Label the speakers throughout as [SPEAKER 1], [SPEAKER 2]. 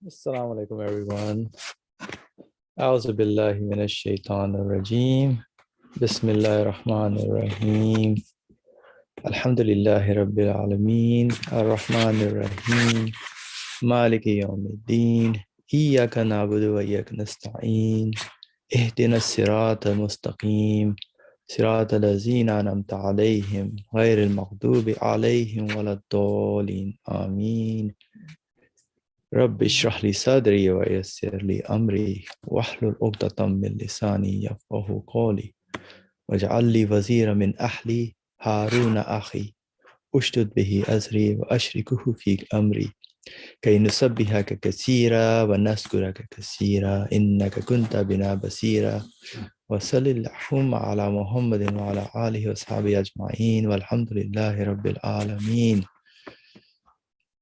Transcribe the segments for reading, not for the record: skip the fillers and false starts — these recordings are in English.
[SPEAKER 1] Assalamu alaikum everyone. A'udhu billahi minash shaitanir rajim. Bismillahir rahmanir rahim. Alhamdulillahi rabbil alameen. Ar-Rahmanir Rahim. Maliki yawmiddin. Iyyaka na'budu wa iyyaka nasta'een. Ihdinas siratal mustaqim. Siratal ladzina an'amta 'alayhim ghairil maghdubi 'alayhim waladdallin. Ameen. رب اشرح لي صدري ويسر لي أمري واحلل عقدة من لساني يفقهوا قولي واجعل لي وزيرا من أهلي هارون أخي أشدد به أزري وأشركه في أمري كي نسبحك كثيرا ونذكرك كثيرا إنك كنت بنا بصيرا وصل اللهم على محمد وعلى آله وصحبه أجمعين والحمد لله رب العالمين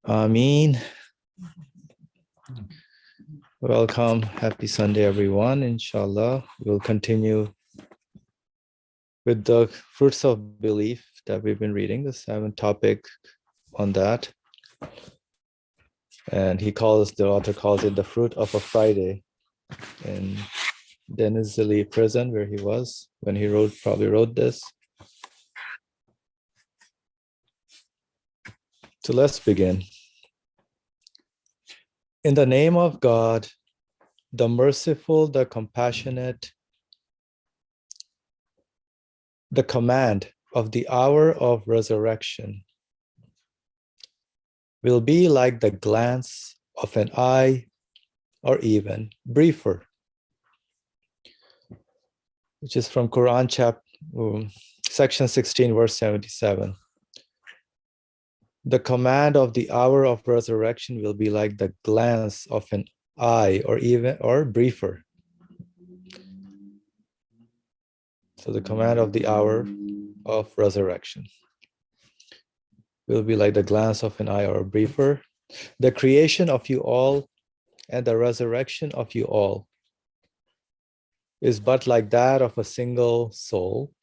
[SPEAKER 1] آمين. Welcome. Happy Sunday, everyone. Inshallah, we'll continue with the fruits of belief that we've been reading, the 7th topic on that. And the author calls it the fruit of a Friday. In Denizli prison, where he was when he probably wrote this. So let's begin. In the name of God, the merciful, the compassionate, the command of the hour of resurrection will be like the glance of an eye or even briefer, which is from Quran section 16, verse 77. The command of the hour of resurrection will be like the glance of an eye or briefer. So the command of the hour of resurrection will be like the glance of an eye or a briefer. The creation of you all and the resurrection of you all is but like that of a single soul.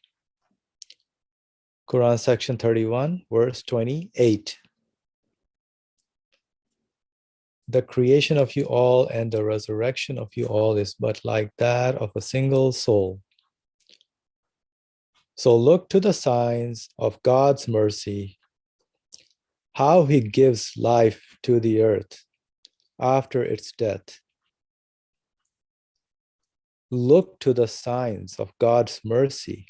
[SPEAKER 1] Quran section 31, verse 28. The creation of you all and the resurrection of you all is but like that of a single soul. So look to the signs of God's mercy, how he gives life to the earth after its death. Look to the signs of God's mercy,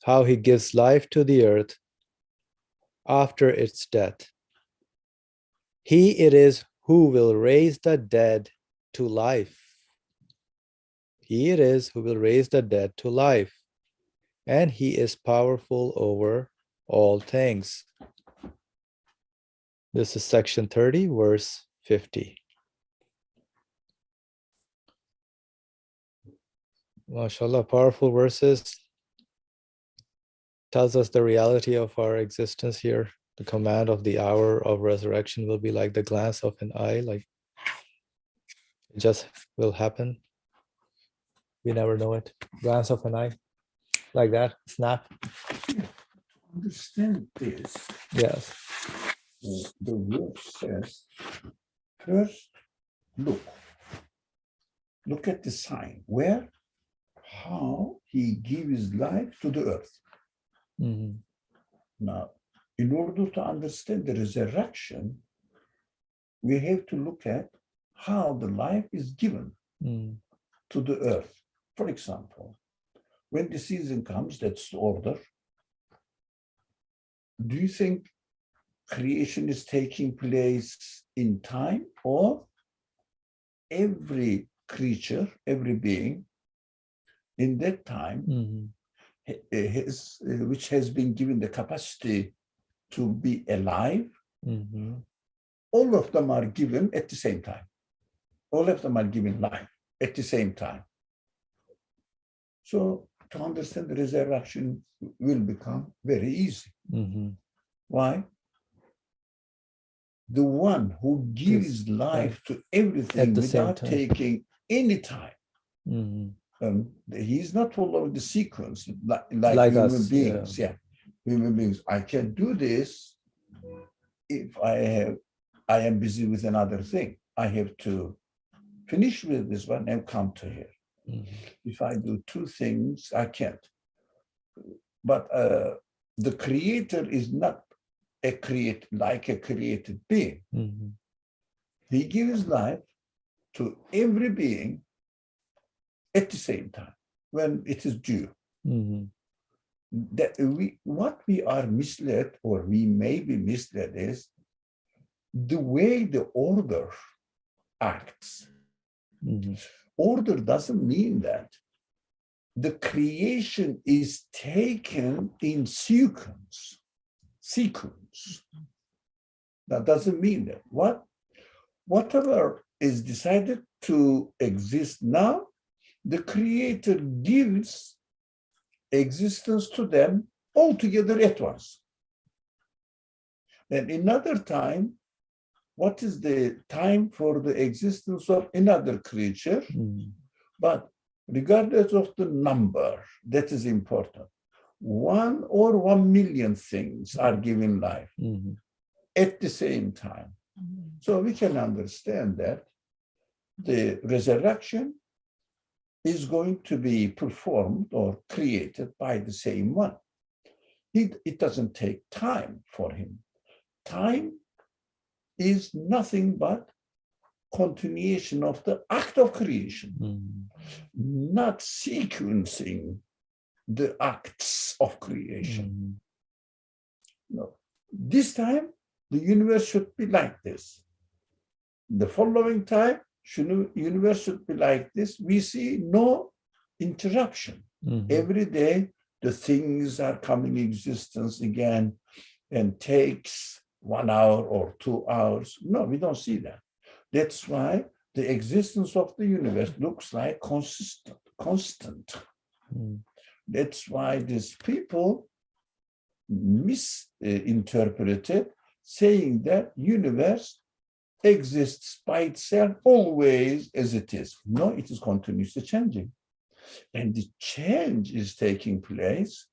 [SPEAKER 1] how he gives life to the earth after its death. He it is who will raise the dead to life. He it is who will raise the dead to life, and he is powerful over all things. This is section 30, verse 50. MashaAllah, powerful verses. Tells us the reality of our existence here. The command of the hour of resurrection will be like the glance of an eye, like it just will happen. We never know it. Glance of an eye, like that, snap.
[SPEAKER 2] Understand this.
[SPEAKER 1] Yes.
[SPEAKER 2] The word says, first look at the sign. Where? How he gives life to the earth.
[SPEAKER 1] Mm-hmm.
[SPEAKER 2] Now, in order to understand the resurrection, we have to look at how the life is given to the earth. For example, when the season comes, that's the order. Do you think creation is taking place in time, or every creature, every being in that time which has been given the capacity to be alive, all of them are given at the same time. All of them are given life at the same time. So to understand the resurrection will become very easy. Why? The one who gives life to everything without taking any time. He's not following the sequence like human us, beings. Yeah. Human beings. I can do this if I have I am busy with another thing. I have to finish with this one and come to here. If I do two things, I can't. But the creator is not like a created being. He gives life to every being at the same time when it is due. That what we are misled, or we may be misled, is the way the order acts. Order doesn't mean that the creation is taken in sequence. That doesn't mean that. Whatever is decided to exist now, the creator gives existence to them all together at once. And another time, what is the time for the existence of another creature? But regardless of the number, that is important. 1 or 1 million things are given life at the same time. So we can understand that the resurrection is going to be performed or created by the same one. It doesn't take time for him. Time is nothing but continuation of the act of creation, not sequencing the acts of creation. No. This time, the universe should be like this. The following time, universe should be like this. We see no interruption. Every day, the things are coming existence again and takes 1 hour or 2 hours. No, we don't see that. That's why the existence of the universe looks like constant. That's why these people misinterpreted, saying that universe exists by itself always as it is. No, it is continuously changing. And the change is taking place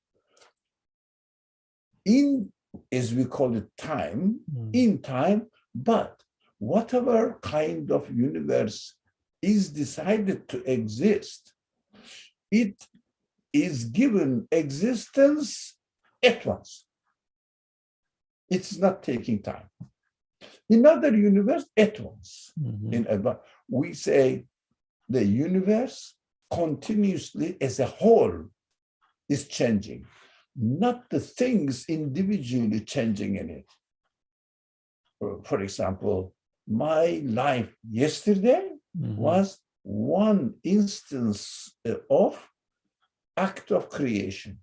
[SPEAKER 2] in, as we call it, time, in time, but whatever kind of universe is decided to exist, it is given existence at once. It's not taking time. In other universe, at once. We say the universe continuously as a whole is changing, not the things individually changing in it. For example, my life yesterday was one instance of act of creation.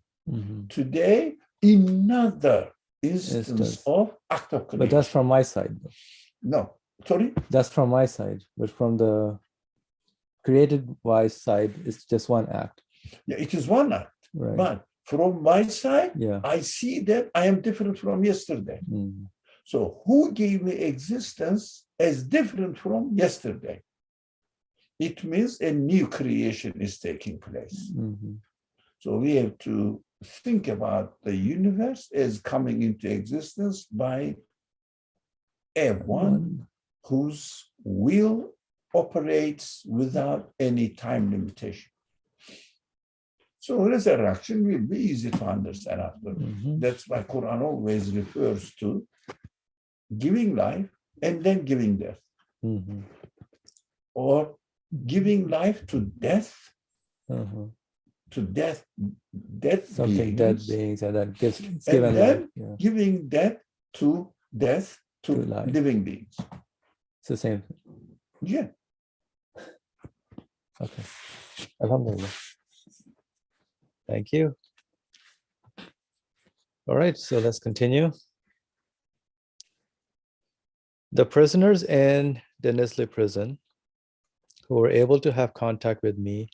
[SPEAKER 2] Today, another instance of act of creation.
[SPEAKER 1] But that's from my side.
[SPEAKER 2] No, sorry?
[SPEAKER 1] That's from my side. But from the created wise side, it's just one act.
[SPEAKER 2] Yeah, it is one act.
[SPEAKER 1] Right.
[SPEAKER 2] But from my side,
[SPEAKER 1] Yeah.
[SPEAKER 2] I see that I am different from yesterday. So who gave me existence as different from yesterday? It means a new creation is taking place. So we have to think about the universe as coming into existence by a one whose will operates without any time limitation. So resurrection will be easy to understand after. That's why Quran always refers to giving life and then giving death. Or giving life to death, death
[SPEAKER 1] something
[SPEAKER 2] beings,
[SPEAKER 1] dead beings, and then gives
[SPEAKER 2] and
[SPEAKER 1] given
[SPEAKER 2] then
[SPEAKER 1] life. Yeah.
[SPEAKER 2] giving death to
[SPEAKER 1] life.
[SPEAKER 2] living beings.
[SPEAKER 1] It's the same thing.
[SPEAKER 2] Yeah.
[SPEAKER 1] Okay. Alhamdulillah. Thank you. All right, so let's continue. The prisoners in Denizli prison who were able to have contact with me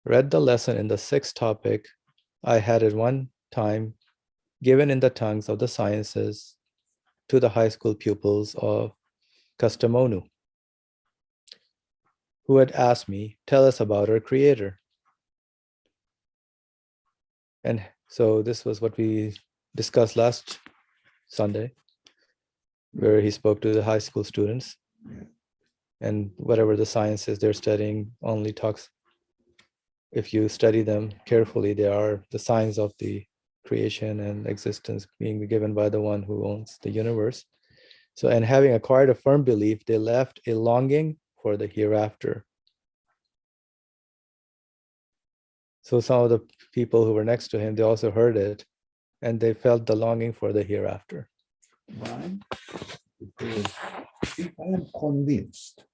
[SPEAKER 1] read the lesson in the 6th topic I had at one time given in the tongues of the sciences to the high school pupils of Kastamonu, who had asked me, tell us about our creator. And so this was what we discussed last Sunday. where he spoke to the high school students.
[SPEAKER 2] Yeah.
[SPEAKER 1] And whatever the sciences they're studying only talks, if you study them carefully, they are the signs of the creation and existence being given by the one who owns the universe. So, and having acquired a firm belief, they left a longing for the hereafter. So some of the people who were next to him, they also heard it, and they felt the longing for the hereafter.
[SPEAKER 2] Why? Because if I am convinced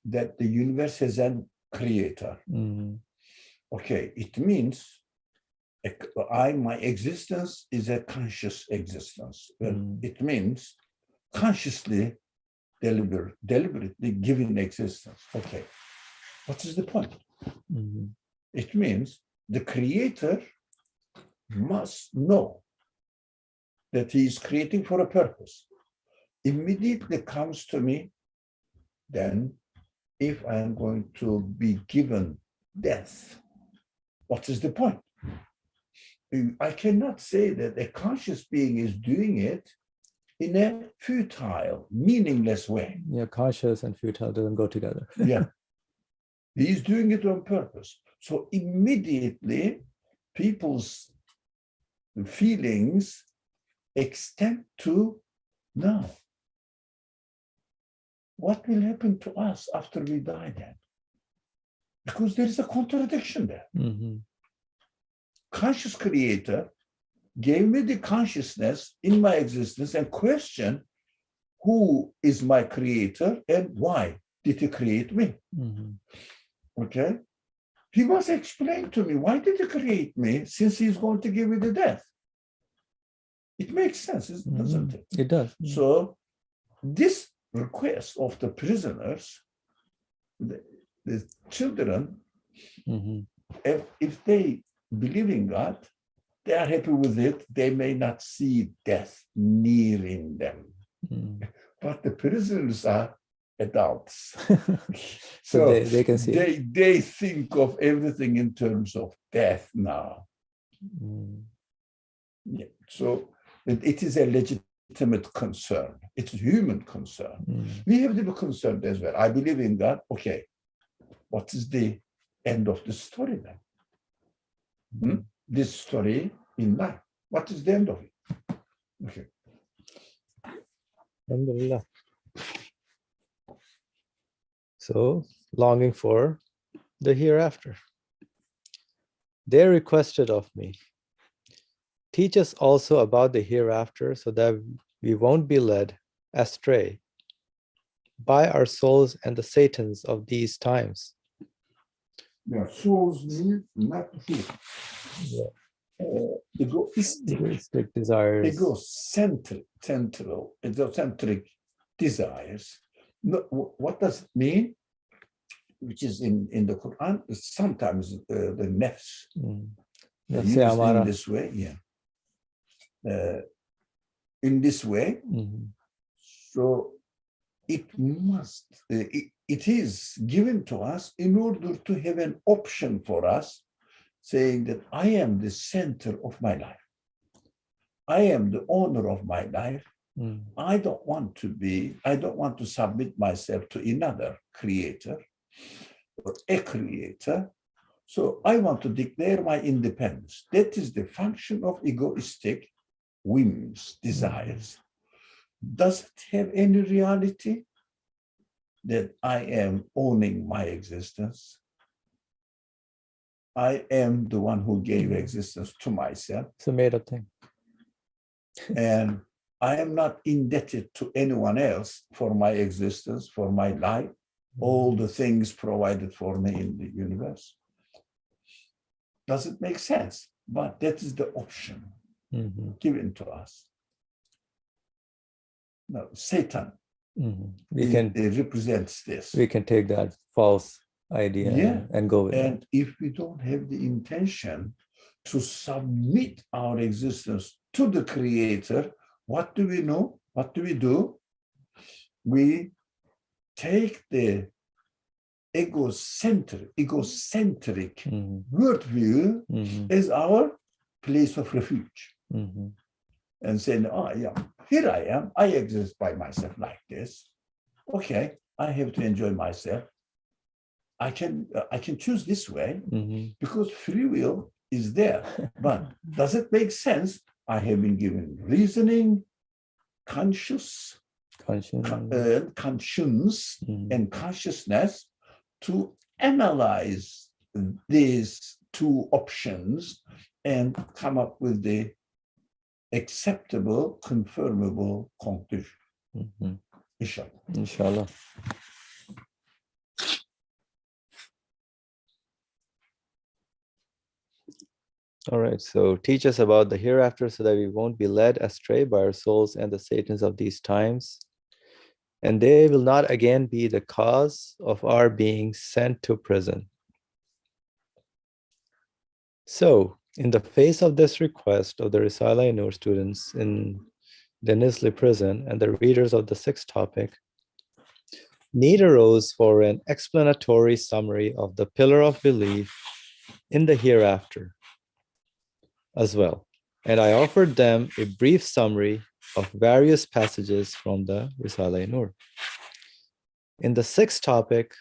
[SPEAKER 2] that the universe has a creator, okay, it means my existence is a conscious existence. Well, it means consciously, deliberately given existence. Okay, what is the point? It means the creator must know that he is creating for a purpose. Immediately comes to me, then if I am going to be given death, what is the point? I cannot say that a conscious being is doing it in a futile, meaningless way.
[SPEAKER 1] Yeah, conscious and futile doesn't go together.
[SPEAKER 2] Yeah. He's doing it on purpose. So immediately people's feelings extend to now. What will happen to us after we die then? Because there is a contradiction there. Conscious creator gave me the consciousness in my existence and question who is my creator and why did he create me? Okay. He must explain to me, why did he create me since he's going to give me the death? It makes sense, doesn't it?
[SPEAKER 1] It does.
[SPEAKER 2] So this request of the prisoners, the children, if they believe in God, they are happy with it. They may not see death nearing them. But the prisoners are adults.
[SPEAKER 1] So they can see it.
[SPEAKER 2] They think of everything in terms of death now. Yeah. So it is a legitimate concern. It's a human concern. We have to be concerned as well. I believe in God. Okay, what is the end of the story then? This story in life. What is the end of it? Okay.
[SPEAKER 1] Alhamdulillah. So, longing for the hereafter. They requested of me, teach us also about the hereafter so that we won't be led astray by our souls and the Satans of these times.
[SPEAKER 2] Yeah, souls means not who.
[SPEAKER 1] Egoistic desires.
[SPEAKER 2] Egocentric desires. What does it mean? Which is in the Quran, sometimes the nafs used in this way. Yeah. In this way. So it must, it is given to us in order to have an option for us, saying that I am the center of my life. I am the owner of my life. I don't want to submit myself to another creator or a creator. So I want to declare my independence. That is the function of egoistic whims, desires. Does it have any reality that I am owning my existence? I am the one who gave existence to myself.
[SPEAKER 1] It's a made-up thing.
[SPEAKER 2] And I am not indebted to anyone else for my existence, for my life, all the things provided for me in the universe. Does it make sense? But that is the option given to us. Now, Satan it represents this.
[SPEAKER 1] We can take that false idea and go with it.
[SPEAKER 2] And if we don't have the intention to submit our existence to the Creator, what do we know? What do we do? We take the egocentric worldview as our place of refuge. and saying, oh, yeah, here I am. I exist by myself like this. Okay, I have to enjoy myself. I can choose this way because free will is there. But does it make sense? I have been given reasoning, conscience, and consciousness to analyze these two options and come up with the acceptable, confirmable conclusion. Inshallah.
[SPEAKER 1] Inshallah. All right, so teach us about the hereafter so that we won't be led astray by our souls and the Satans of these times. And they will not again be the cause of our being sent to prison. So, in the face of this request of the Risale-i-Nur students in Denizli prison and the readers of the sixth topic, need arose for an explanatory summary of the pillar of belief in the hereafter as well. And I offered them a brief summary of various passages from the Risale-i-Nur. In the sixth topic,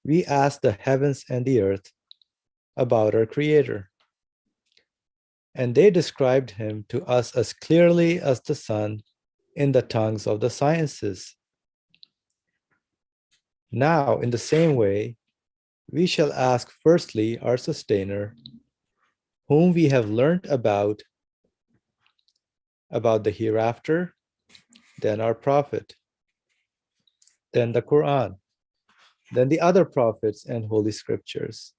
[SPEAKER 1] we asked the heavens and the earth about our Creator. And they described him to us as clearly as the sun in the tongues of the sciences. Now, in the same way, we shall ask firstly our Sustainer, whom we have learnt about the hereafter, then our Prophet, then the Quran, then the other prophets and holy scriptures,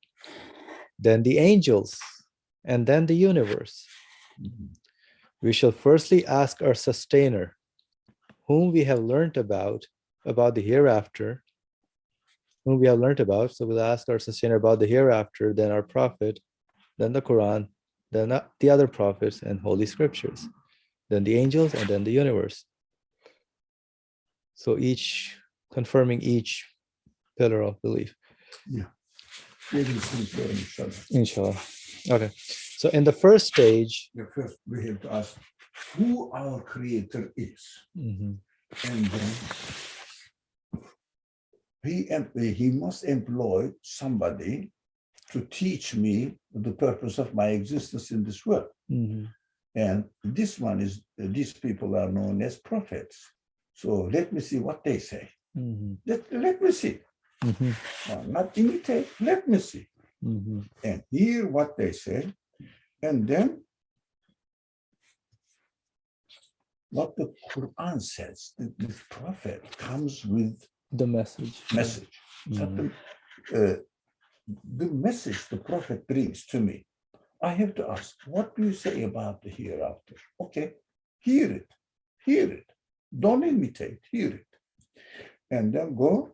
[SPEAKER 1] then the angels, and then the universe. We shall firstly ask our Sustainer, whom we have learnt about the hereafter, so we'll ask our Sustainer about the hereafter, then our Prophet, then the Quran, then the other prophets and holy scriptures, then the angels, and then the universe. So each, confirming each pillar of belief.
[SPEAKER 2] Yeah.
[SPEAKER 1] Inshallah. Okay. So in the first stage,
[SPEAKER 2] first we have to ask who our Creator is. And then he must employ somebody to teach me the purpose of my existence in this world. And this one is, these people are known as prophets. So let me see what they say. Let me see. Not imitate, let me see. And hear what they say. And then what the Quran says, the prophet comes with
[SPEAKER 1] the message.
[SPEAKER 2] The message the prophet brings to me, I have to ask, what do you say about the hereafter? Okay, hear it. Don't imitate, hear it. And then go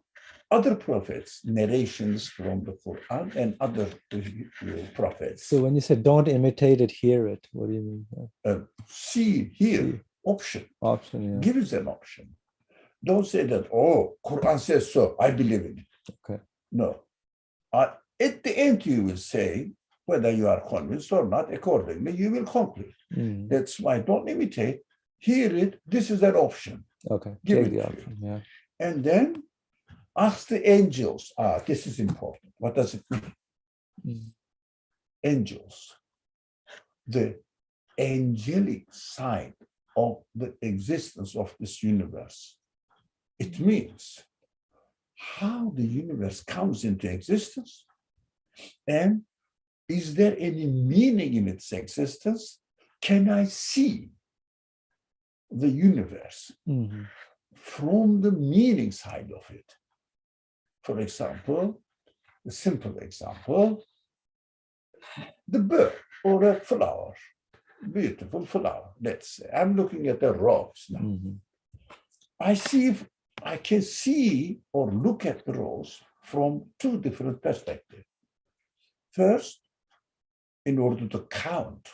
[SPEAKER 2] other prophets, narrations from the Quran and other prophets.
[SPEAKER 1] So when you say don't imitate it, hear it, what do you mean?
[SPEAKER 2] See, hear, option.
[SPEAKER 1] Yeah.
[SPEAKER 2] Give us an option. Don't say that, oh, Quran says so, I believe in it.
[SPEAKER 1] Okay.
[SPEAKER 2] No. At the end, you will say, whether you are convinced or not, accordingly, you will conclude. That's why don't imitate, hear it, this is an option.
[SPEAKER 1] Okay,
[SPEAKER 2] give
[SPEAKER 1] take
[SPEAKER 2] it
[SPEAKER 1] the
[SPEAKER 2] to
[SPEAKER 1] option, yeah.
[SPEAKER 2] And then ask the angels. This is important. What does it mean? Angels, the angelic side of the existence of this universe. It means how the universe comes into existence, and is there any meaning in its existence? Can I see the universe from the meaning side of it? For example, a simple example, the bird or a flower, beautiful flower, let's say. I'm looking at a rose now. I can see or look at the rose from two different perspectives. First, in order to count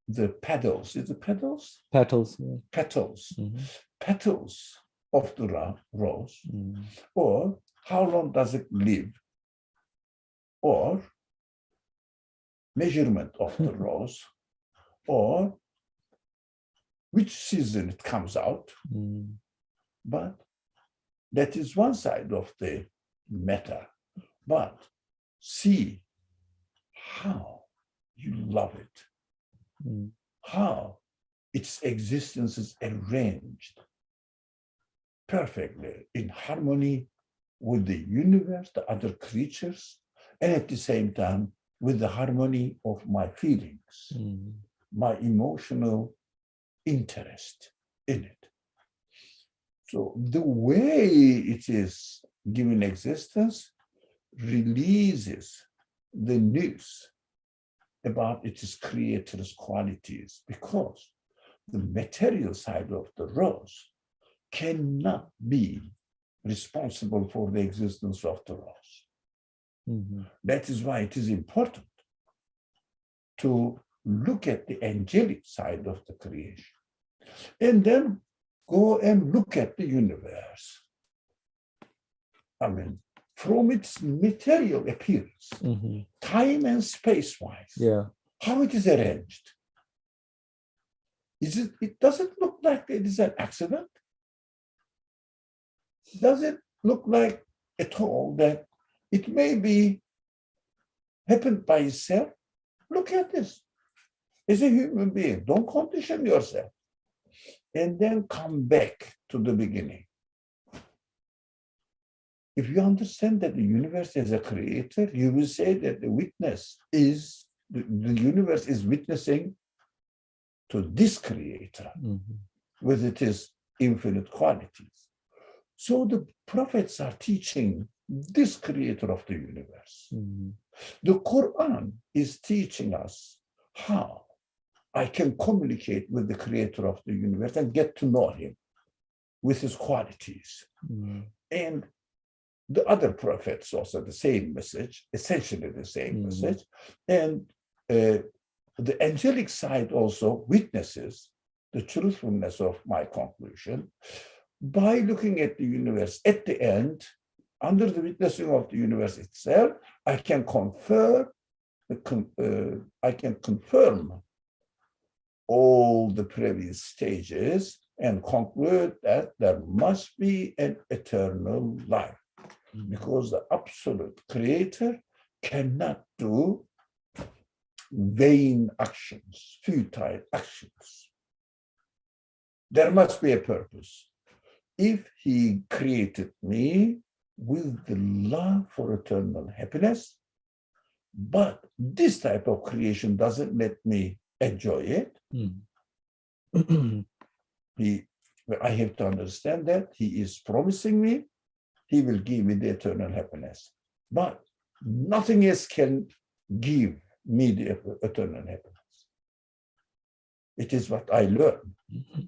[SPEAKER 2] the petals, is it petals?
[SPEAKER 1] Petals. Yeah.
[SPEAKER 2] Petals. Petals of the rose, or how long does it live, or measurement of the rose, or which season it comes out, but that is one side of the matter. But see how you love it, how its existence is arranged perfectly in harmony with the universe, the other creatures, and at the same time with the harmony of my feelings, my emotional interest in it. So the way it is given existence releases the news about its creator's qualities, because the material side of the rose cannot be responsible for the existence of the rose. That is why it is important to look at the angelic side of the creation and then go and look at the universe. I mean, from its material appearance, time and space-wise, how it is arranged. It doesn't look like it is an accident. Does it look like at all that it may be happened by itself? Look at this. As a human being, don't condition yourself. And then come back to the beginning. If you understand that the universe is a creator, you will say that the witness is, the universe is witnessing to this creator with its infinite qualities. So the prophets are teaching this creator of the universe. The Quran is teaching us how I can communicate with the creator of the universe and get to know him with his qualities. And the other prophets also the same message, essentially the same message. And the angelic side also witnesses the truthfulness of my conclusion by looking at the universe. At the end, under the witnessing of the universe itself, I can confirm all the previous stages and conclude that there must be an eternal life, because the absolute creator cannot do vain actions, futile actions. There must be a purpose. If he created me with the love for eternal happiness, but this type of creation doesn't let me enjoy it, I have to understand that he is promising me he will give me the eternal happiness, but nothing else can give me the eternal happiness. It is what I learned.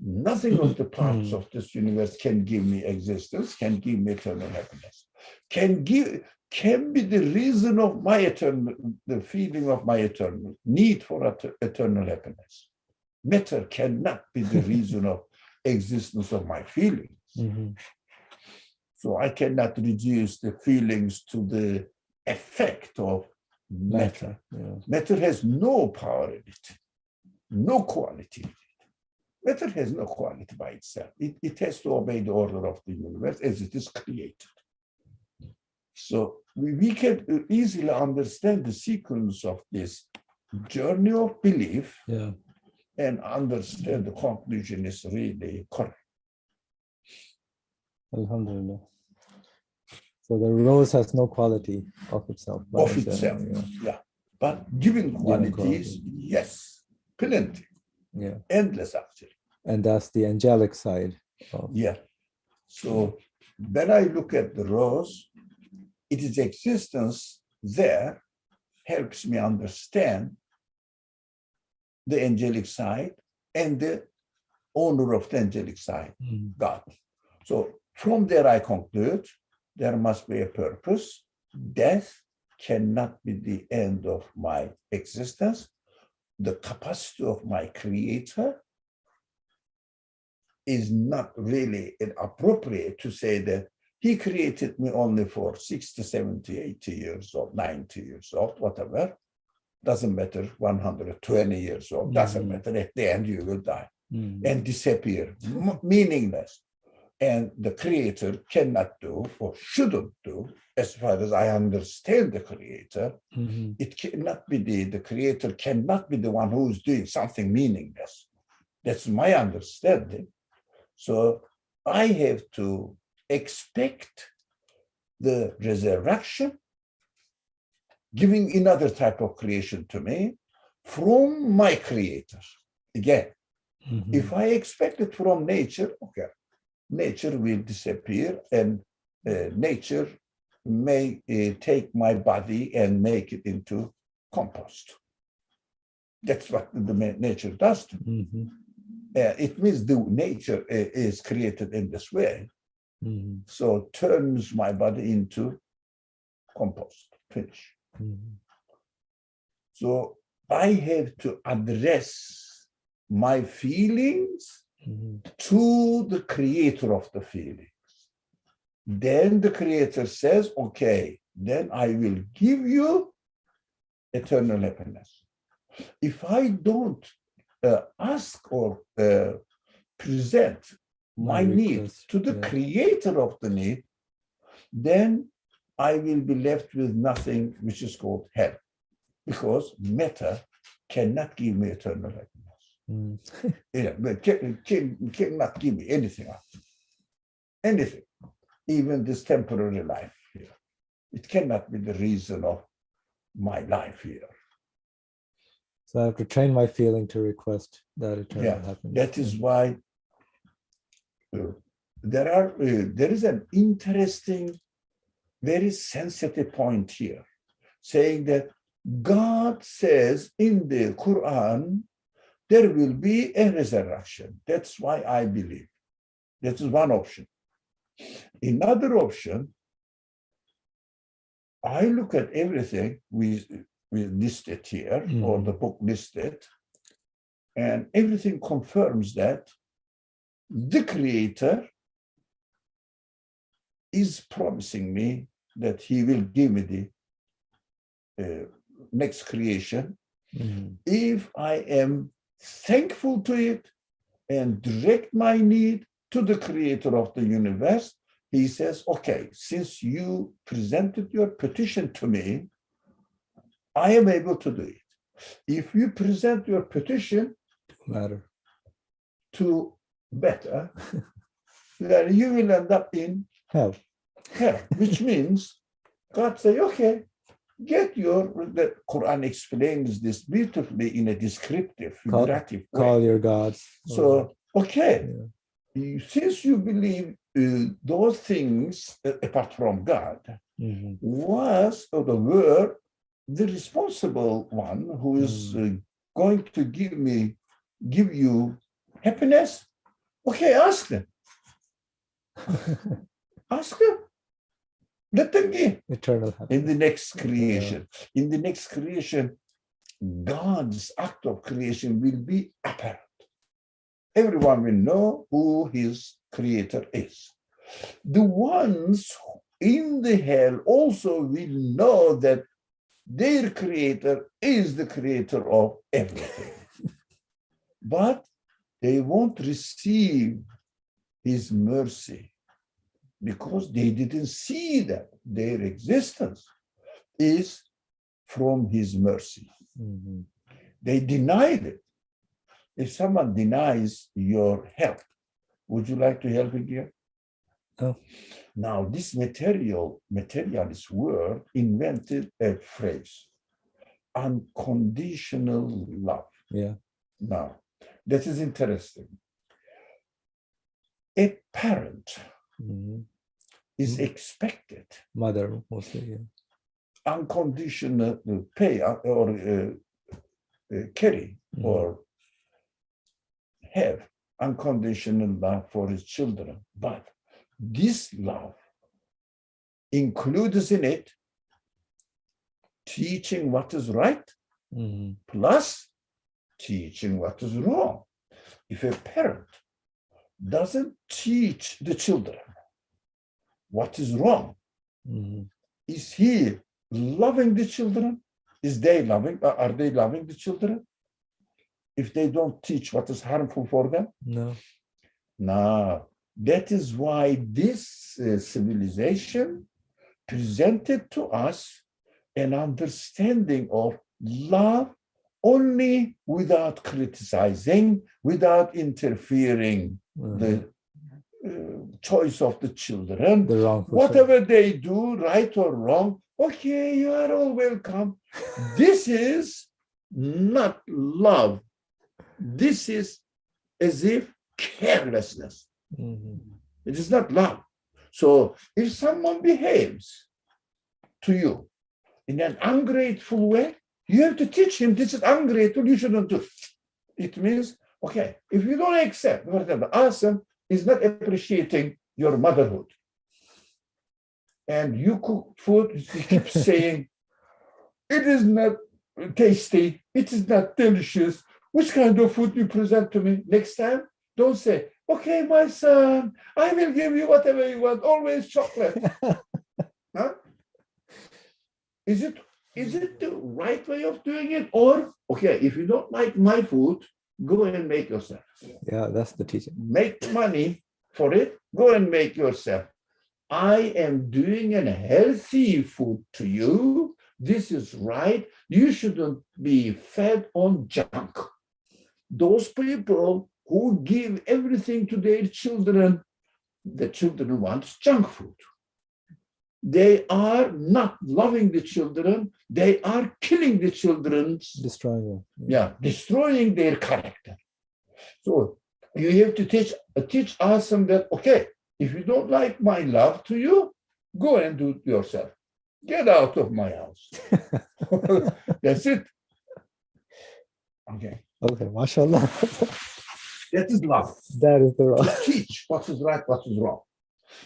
[SPEAKER 2] Nothing of the parts of this universe can give me existence, can give me eternal happiness, can be the reason of my eternal, the feeling of my eternal need for eternal happiness. Matter cannot be the reason of existence of my feelings. So I cannot reduce the feelings to the effect of matter. Matter has no power in it, no quality in it. Matter has no quality by itself. It has to obey the order of the universe as it is created. So we can easily understand the sequence of this journey of belief and understand the conclusion is really correct.
[SPEAKER 1] Alhamdulillah. So the rose has no quality of itself.
[SPEAKER 2] Of itself, But giving qualities, yes, plenty. Endless actually.
[SPEAKER 1] And that's the angelic side.
[SPEAKER 2] So when I look at the rose, its existence there helps me understand the angelic side and the owner of the angelic side, God. So from there I conclude there must be a purpose. Death cannot be the end of my existence. The capacity of my creator is not really appropriate to say that he created me only for 60, 70, 80 years old, 90 years old, whatever. Doesn't matter, 120 years old, doesn't matter. At the end, you will die. and disappear, meaningless. And the creator cannot do or shouldn't do, as far as I understand the creator, it cannot be the creator cannot be the one who is doing something meaningless. That's my understanding. So I have to expect the resurrection, giving another type of creation to me from my creator. Again, if I expect it from nature, okay, nature will disappear and nature may take my body and make it into compost. That's what the nature does to me. It means the nature is created in this way. So turns my body into compost, finish. So I have to address my feelings to the creator of the feelings. Then the creator says, okay, then I will give you eternal happiness. If I don't ask or present my need to the creator of the need, then I will be left with nothing, which is called hell, because matter cannot give me eternal happiness. But cannot give me anything else. Anything, even this temporary life here. It cannot be the reason of my life here.
[SPEAKER 1] So I have to train my feeling to request that eternal happiness.
[SPEAKER 2] That is why there is an interesting, very sensitive point here, saying that God says in the Quran, there will be a resurrection. That's why I believe. That is one option. Another option, I look at everything we listed here, or the book listed, and everything confirms that the Creator is promising me that he will give me the next creation if I am thankful to it and direct my need to the creator of the universe. He says, okay, since you presented your petition to me, I am able to do it. If you present your petition to better, then you will end up in
[SPEAKER 1] hell,
[SPEAKER 2] which means God say, okay, get the Quran explains this beautifully in a descriptive, figurative way.
[SPEAKER 1] Call your gods.
[SPEAKER 2] So, okay, since you believe those things apart from God was or were the responsible one who is going to give you happiness, okay, ask them. Ask them. Let them give
[SPEAKER 1] eternal happiness
[SPEAKER 2] in the next creation. In the next creation, God's act of creation will be apparent. Everyone will know who his creator is. The ones in the hell also will know that their creator is the creator of everything. But they won't receive his mercy, because they didn't see that their existence is from his mercy. They denied it. If someone denies your help, would you like to help again?
[SPEAKER 1] Oh.
[SPEAKER 2] Now, this materialist world invented a phrase, unconditional love.
[SPEAKER 1] Yeah.
[SPEAKER 2] Now, that is interesting. A parent is expected,
[SPEAKER 1] mother mostly,
[SPEAKER 2] unconditional pay or carry or have unconditional love for his children. But this love includes in it teaching what is right plus teaching what is wrong. If a parent doesn't teach the children what is wrong, is he loving the children? Are they loving the children? if they don't teach what is harmful for them?
[SPEAKER 1] No.
[SPEAKER 2] No. That is why this civilization presented to us an understanding of love only without criticizing, without interfering the choice of the children.
[SPEAKER 1] The wrong.
[SPEAKER 2] Whatever they do, right or wrong, okay, you are all welcome. This is not love. This is as if carelessness. It is not love. So if someone behaves to you in an ungrateful way, you have to teach him this is ungrateful, you shouldn't do. It means, okay, if you don't accept, for example, Asim is not appreciating your motherhood, and you cook food, he keeps saying, it is not tasty, it is not delicious. Which kind of food you present to me? Next time, don't say, okay, my son, I will give you whatever you want, always chocolate. Huh? Is it the right way of doing it? Or, okay, if you don't like my food, go and make yourself.
[SPEAKER 1] Yeah, that's the teaching.
[SPEAKER 2] Make money for it, go and make yourself. I am doing a healthy food to you. This is right. You shouldn't be fed on junk. Those people who give everything to their children, the children want junk food. They are not loving the children. They are killing the children.
[SPEAKER 1] Destroying them.
[SPEAKER 2] Yeah, destroying their character. So you have to teach Asim that, okay, if you don't like my love to you, go and do it yourself. Get out of my house. That's it. Okay.
[SPEAKER 1] Okay, mashallah.
[SPEAKER 2] That is love.
[SPEAKER 1] That is the wrong.
[SPEAKER 2] To teach what is right, what is wrong.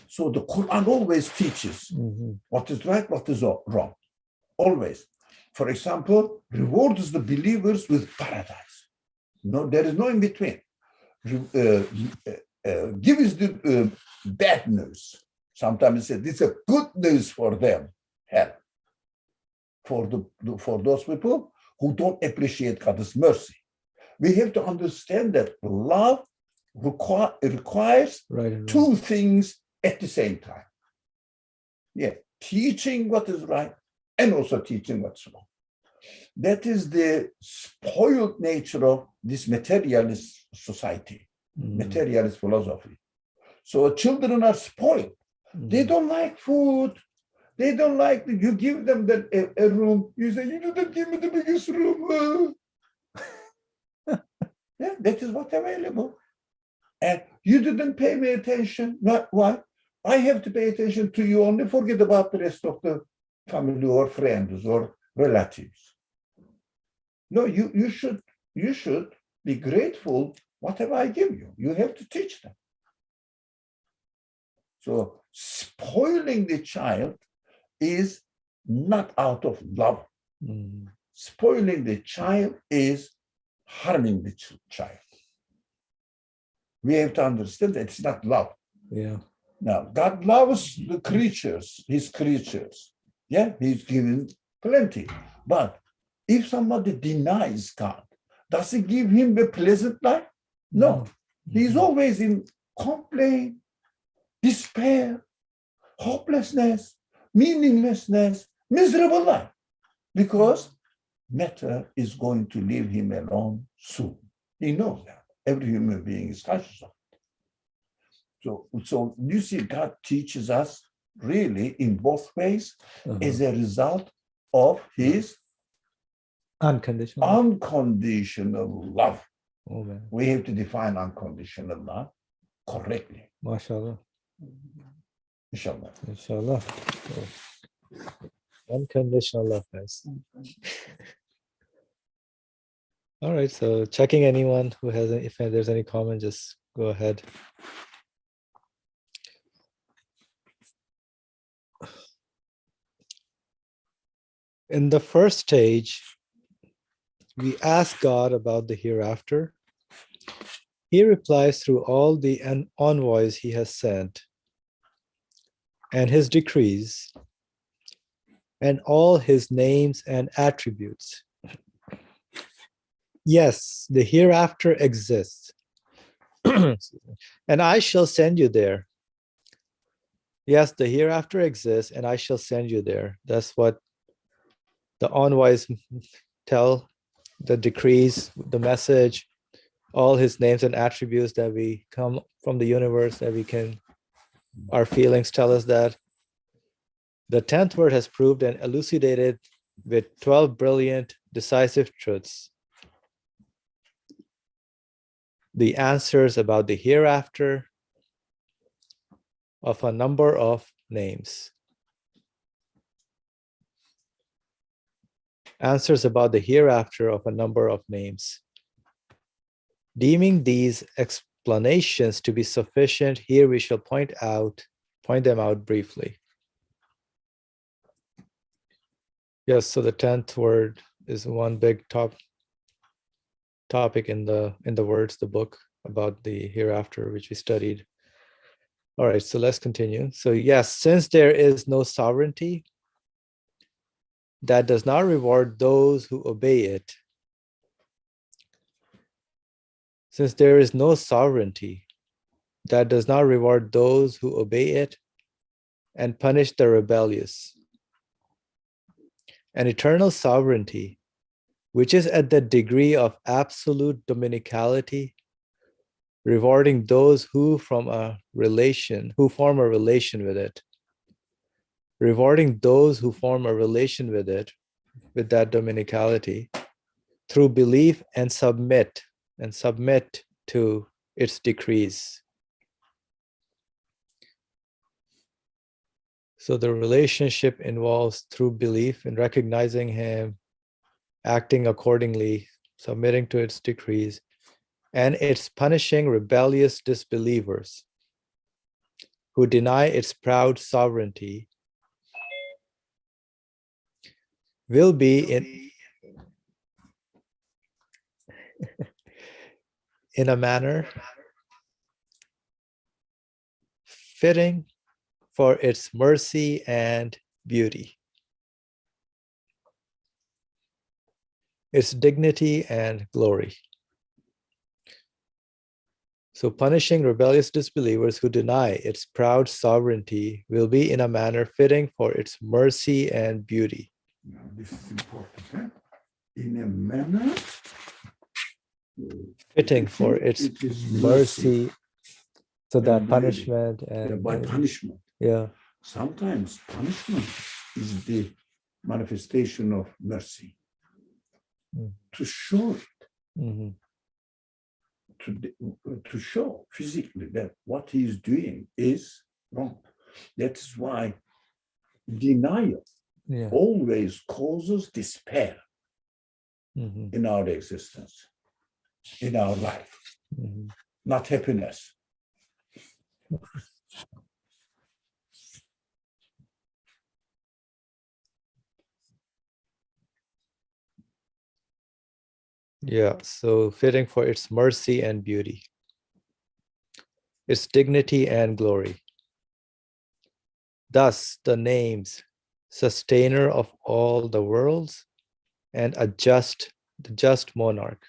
[SPEAKER 2] So the Quran always teaches what is right, what is wrong. Always. For example, rewards the believers with paradise. No, there is no in between. Give us the bad news. Sometimes it says this is a good news for them. Hell. For those people who don't appreciate God's mercy. We have to understand that love requires two things at the same time. Yeah, teaching what is right and also teaching what's wrong. That is the spoiled nature of this materialist society, materialist philosophy. So children are spoiled. They don't like food. They don't like, you give them a room. You say, you didn't give me the biggest room. Yeah, that is what's available. And you didn't pay me attention. Not why? I have to pay attention to you only. Forget about the rest of the family or friends or relatives. No, you should be grateful whatever I give you. You have to teach them. So spoiling the child is not out of love. Spoiling the child is harming the child. We have to understand that it's not love.
[SPEAKER 1] Yeah.
[SPEAKER 2] Now, God loves the creatures, his creatures. Yeah, he's given plenty. But if somebody denies God, does he give him a pleasant life? No. He's always in complaint, despair, hopelessness, meaninglessness, miserable life. Because matter is going to leave him alone soon. He knows that. Every human being is conscious of it. So you see, God teaches us really in both ways as a result of his
[SPEAKER 1] unconditional
[SPEAKER 2] love.
[SPEAKER 1] Oh, man.
[SPEAKER 2] We have to define unconditional love correctly.
[SPEAKER 1] MashaAllah.
[SPEAKER 2] Inshallah.
[SPEAKER 1] Inshallah. Unconditional love, guys. All right, so checking anyone who has, if there's any comment, just go ahead. In the first stage, we ask God about the hereafter. He replies through all the envoys he has sent and his decrees and all his names and attributes. Yes, the hereafter exists. And I shall send you there. Yes, the hereafter exists, and I shall send you there. That's what the unwise tell, the decrees, the message, all his names and attributes that we come from the universe, that we can, our feelings tell us that. The 10th word has proved and elucidated with 12 brilliant, decisive truths the answers about the hereafter of a number of names. Answers about the hereafter of a number of names. Deeming these explanations to be sufficient, here we shall point them out briefly. Yes, so the 10th word is one big topic in the words, the book about the hereafter, which we studied. All right, so let's continue. So yes, since there is no sovereignty, that does not reward those who obey it. Since there is no sovereignty, that does not reward those who obey it and punish the rebellious. An eternal sovereignty, which is at the degree of absolute dominicality, rewarding those who form a relation with it, rewarding those who form a relation with it, with that dominicality, through belief and submit to its decrees. So the relationship involves through belief in recognizing him, acting accordingly, submitting to its decrees, and it's punishing rebellious disbelievers who deny its proud sovereignty, will be in a manner fitting for its mercy and beauty, its dignity and glory. So punishing rebellious disbelievers who deny its proud sovereignty will be in a manner fitting for its mercy and beauty.
[SPEAKER 2] Now, this is important. Huh? In a manner
[SPEAKER 1] fitting for its mercy. So that punishment and
[SPEAKER 2] by punishment.
[SPEAKER 1] Yeah.
[SPEAKER 2] Sometimes punishment is the manifestation of mercy. To show it, to show physically that what he is doing is wrong. That is why denial always causes despair in our existence, in our life, not happiness.
[SPEAKER 1] Yeah, so fitting for its mercy and beauty, its dignity and glory. Thus, the names sustainer of all the worlds and the just monarch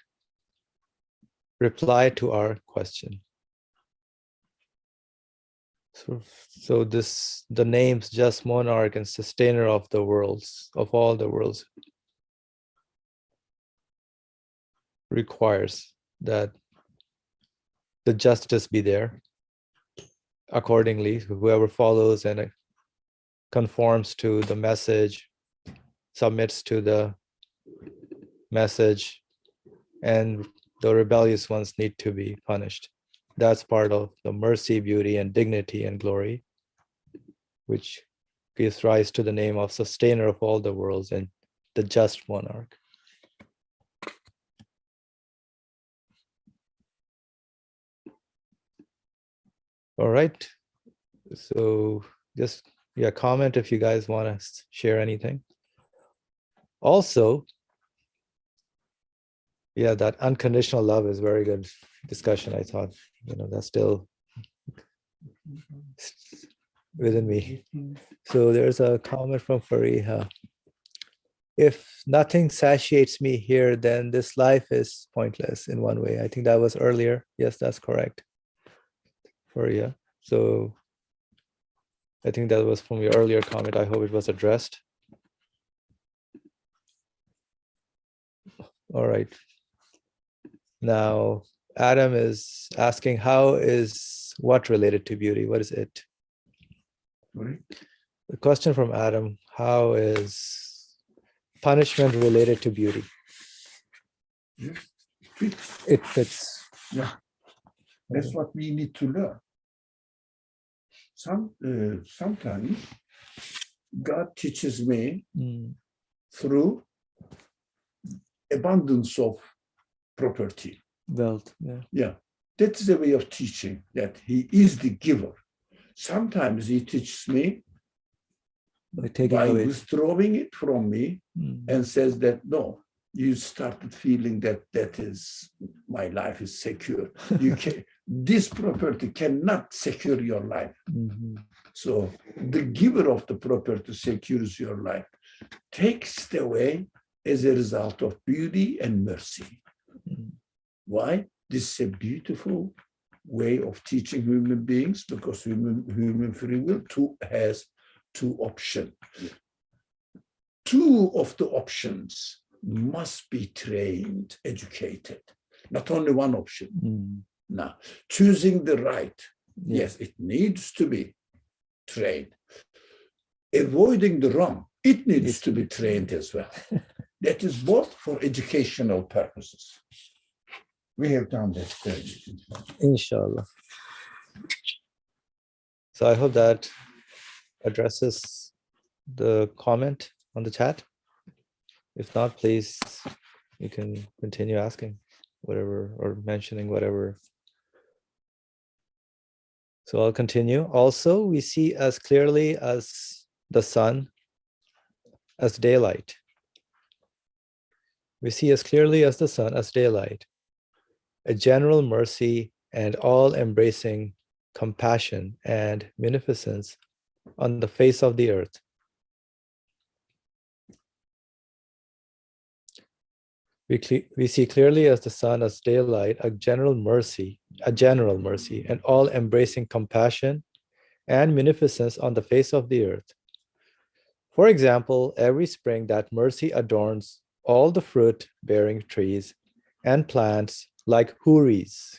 [SPEAKER 1] reply to our question. So the names just monarch and sustainer of the worlds, of all the worlds, requires that the justice be there. Accordingly, whoever follows and conforms to the message, submits to the message, and the rebellious ones need to be punished. That's part of the mercy, beauty, and dignity and glory, which gives rise to the name of sustainer of all the worlds and the just monarch. All right. So just comment if you guys want to share anything. Also, that unconditional love is very good discussion. I thought, that's still within me. So there's a comment from Fariha. if nothing satiates me here, then this life is pointless in one way. I think that was earlier. Yes, that's correct. For you. So I think that was from your earlier comment. I hope it was addressed. All right. Now, Adam is asking, how is what related to beauty? What is it?
[SPEAKER 2] Sorry?
[SPEAKER 1] The question from Adam, how is punishment related to beauty? It fits.
[SPEAKER 2] Yeah, that's what we need to learn. Sometimes God teaches me through abundance of property.
[SPEAKER 1] Wealth, yeah.
[SPEAKER 2] Yeah, that's the way of teaching, that he is the giver. Sometimes he teaches me
[SPEAKER 1] By taking
[SPEAKER 2] by
[SPEAKER 1] away.
[SPEAKER 2] withdrawing it from me and says that, no, you started feeling that my life is secure. You can, this property cannot secure your life. So the giver of the property secures your life, takes it away as a result of beauty and mercy. Why? This is a beautiful way of teaching human beings, because human free will has two options. Two of the options must be trained, educated, not only one option. Now, choosing the right, yes, it needs to be trained. Avoiding the wrong, it needs to be trained as well. That is both for educational purposes. We have done that study.
[SPEAKER 1] Inshallah. So I hope that addresses the comment on the chat. If not, please, you can continue asking whatever or mentioning whatever. So I'll continue. Also, we see as clearly as the sun as daylight. We see as clearly as the sun as daylight, a general mercy and all-embracing compassion and munificence on the face of the earth. We see clearly as the sun as daylight, a general mercy and all-embracing compassion and munificence on the face of the earth. For example, every spring that mercy adorns all the fruit-bearing trees and plants like houris.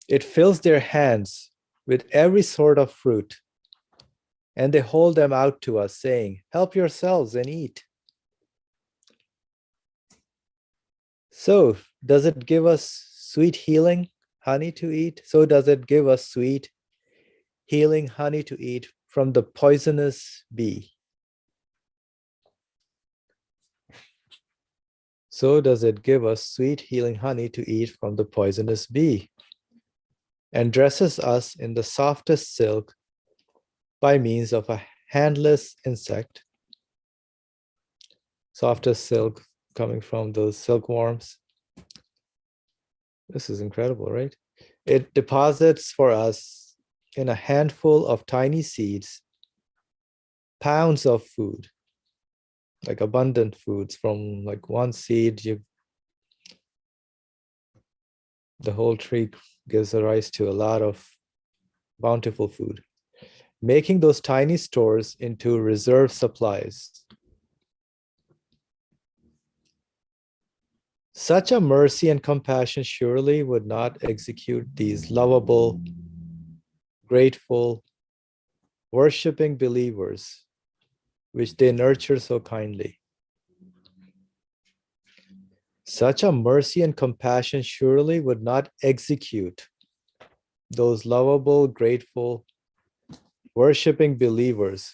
[SPEAKER 1] It fills their hands with every sort of fruit, and they hold them out to us, saying, "Help yourselves and eat." So, does it give us sweet healing honey to eat? So does it give us sweet healing honey to eat from the poisonous bee? So does it give us sweet healing honey to eat from the poisonous bee, and dresses us in the softest silk by means of a handless insect. Softest silk coming from those silkworms. This is incredible, right? It deposits for us in a handful of tiny seeds pounds of food, like abundant foods. From like one seed, the whole tree gives rise to a lot of bountiful food, making those tiny stores into reserve supplies. Such a mercy and compassion surely would not execute these lovable, grateful, worshiping believers, which they nurture so kindly. Such a mercy and compassion surely would not execute those lovable, grateful, worshiping believers,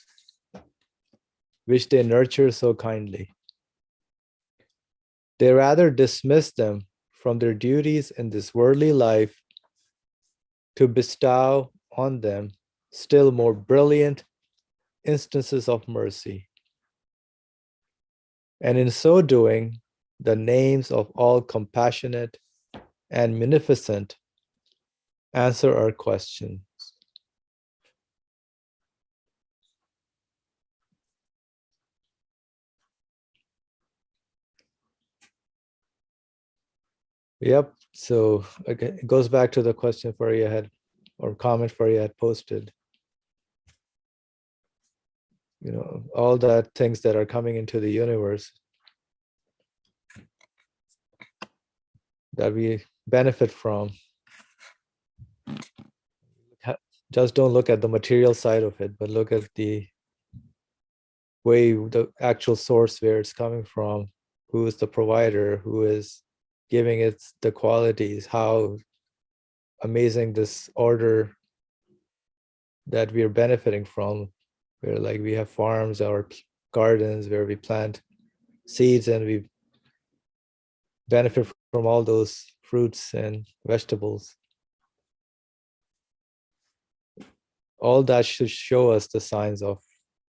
[SPEAKER 1] which they nurture so kindly. They rather dismiss them from their duties in this worldly life to bestow on them still more brilliant instances of mercy. And in so doing, the names of all compassionate and munificent answer our questions. Yep. So okay, it goes back to the question Faria had, or comment Faria had posted. All that things that are coming into the universe that we benefit from. Just don't look at the material side of it, but look at the way, the actual source where it's coming from, who is the provider, who is giving it the qualities, how amazing this order that we are benefiting from, where like we have farms or gardens where we plant seeds and we benefit from all those fruits and vegetables. All that should show us the signs of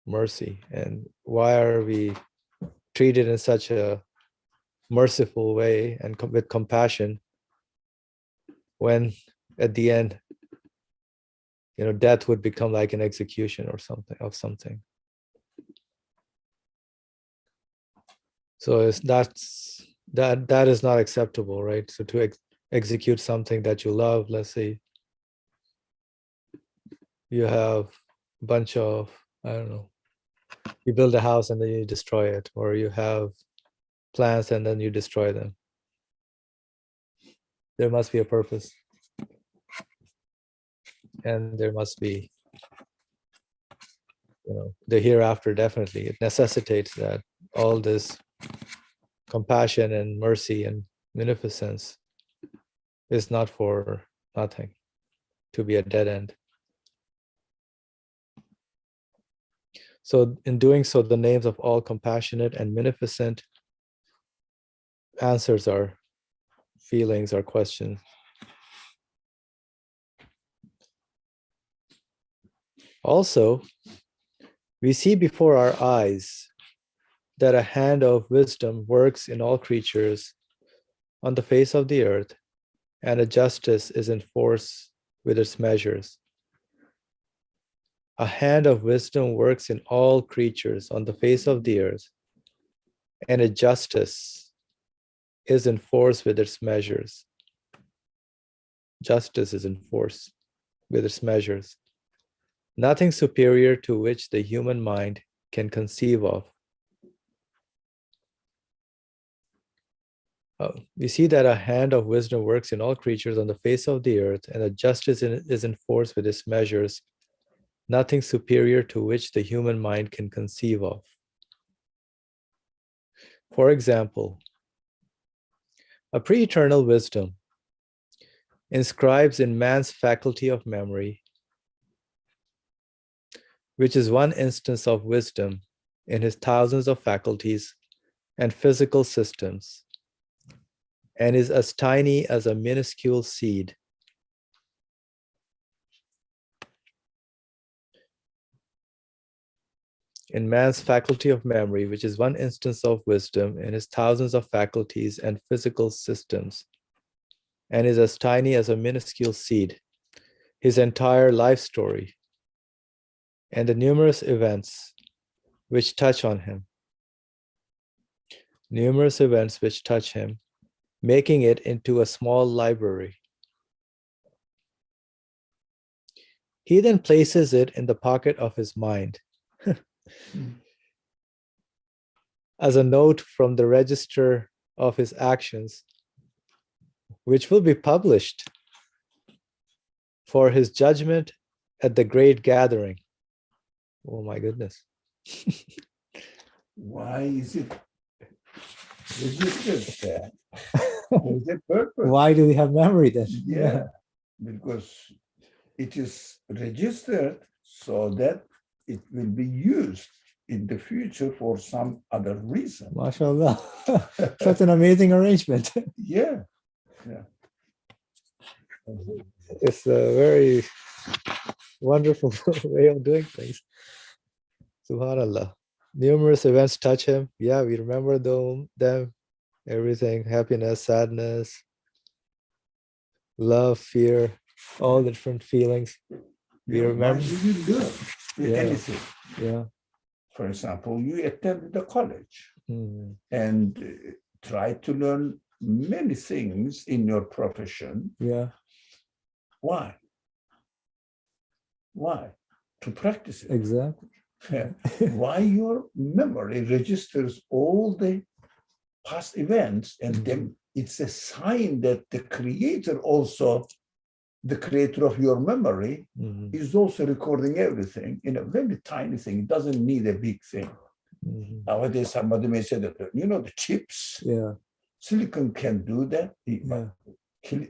[SPEAKER 1] mercy. And why are we treated in such a merciful way and with compassion when at the end, death would become like an execution or something. So that is not acceptable, right? So to execute something that you love, let's say you have a bunch of, I don't know, you build a house and then you destroy it, or you have plants and then you destroy them. There must be a purpose. And there must be, the hereafter, definitely. It necessitates that all this compassion and mercy and beneficence is not for nothing, to be a dead end. So in doing so, the names of all compassionate and beneficent answers our feelings, our questions. Also, we see before our eyes that a hand of wisdom works in all creatures on the face of the earth, and a justice is in force with its measures. A hand of wisdom works in all creatures on the face of the earth, and a justice is in force with its measures. Justice is in force with its measures. Nothing superior to which the human mind can conceive of. We see that a hand of wisdom works in all creatures on the face of the earth, and a justice is in force with its measures, nothing superior to which the human mind can conceive of. For example, a pre-eternal wisdom inscribes in man's faculty of memory, which is one instance of wisdom in his thousands of faculties and physical systems, and is as tiny as a minuscule seed. In man's faculty of memory, which is one instance of wisdom in his thousands of faculties and physical systems, and is as tiny as a minuscule seed, his entire life story, and the numerous events which touch on him. Numerous events which touch him, making it into a small library. He then places it in the pocket of his mind as a note from the register of his actions, which will be published for his judgment at the great gathering. Oh my goodness.
[SPEAKER 2] Why is it registered there? There's a purpose.
[SPEAKER 1] Why do we have memory then?
[SPEAKER 2] Yeah, because it is registered so that it will be used in the future for some other reason.
[SPEAKER 1] MashaAllah. Such an amazing arrangement.
[SPEAKER 2] Yeah.
[SPEAKER 1] It's a very wonderful way of doing things. SubhanAllah. Numerous events touch him. Yeah, we remember them, everything, happiness, sadness, love, fear, all the different feelings. We remember.
[SPEAKER 2] Why do you learn anything?
[SPEAKER 1] Yeah.
[SPEAKER 2] For example, you attended the college and try to learn many things in your profession.
[SPEAKER 1] Yeah.
[SPEAKER 2] Why? Why? To practice it.
[SPEAKER 1] Exactly.
[SPEAKER 2] Why your memory registers all the past events, and then it's a sign that the creator also, the creator of your memory, is also recording everything in a very tiny thing. It doesn't need a big thing. Nowadays, somebody may say that, the chips, silicon can do that.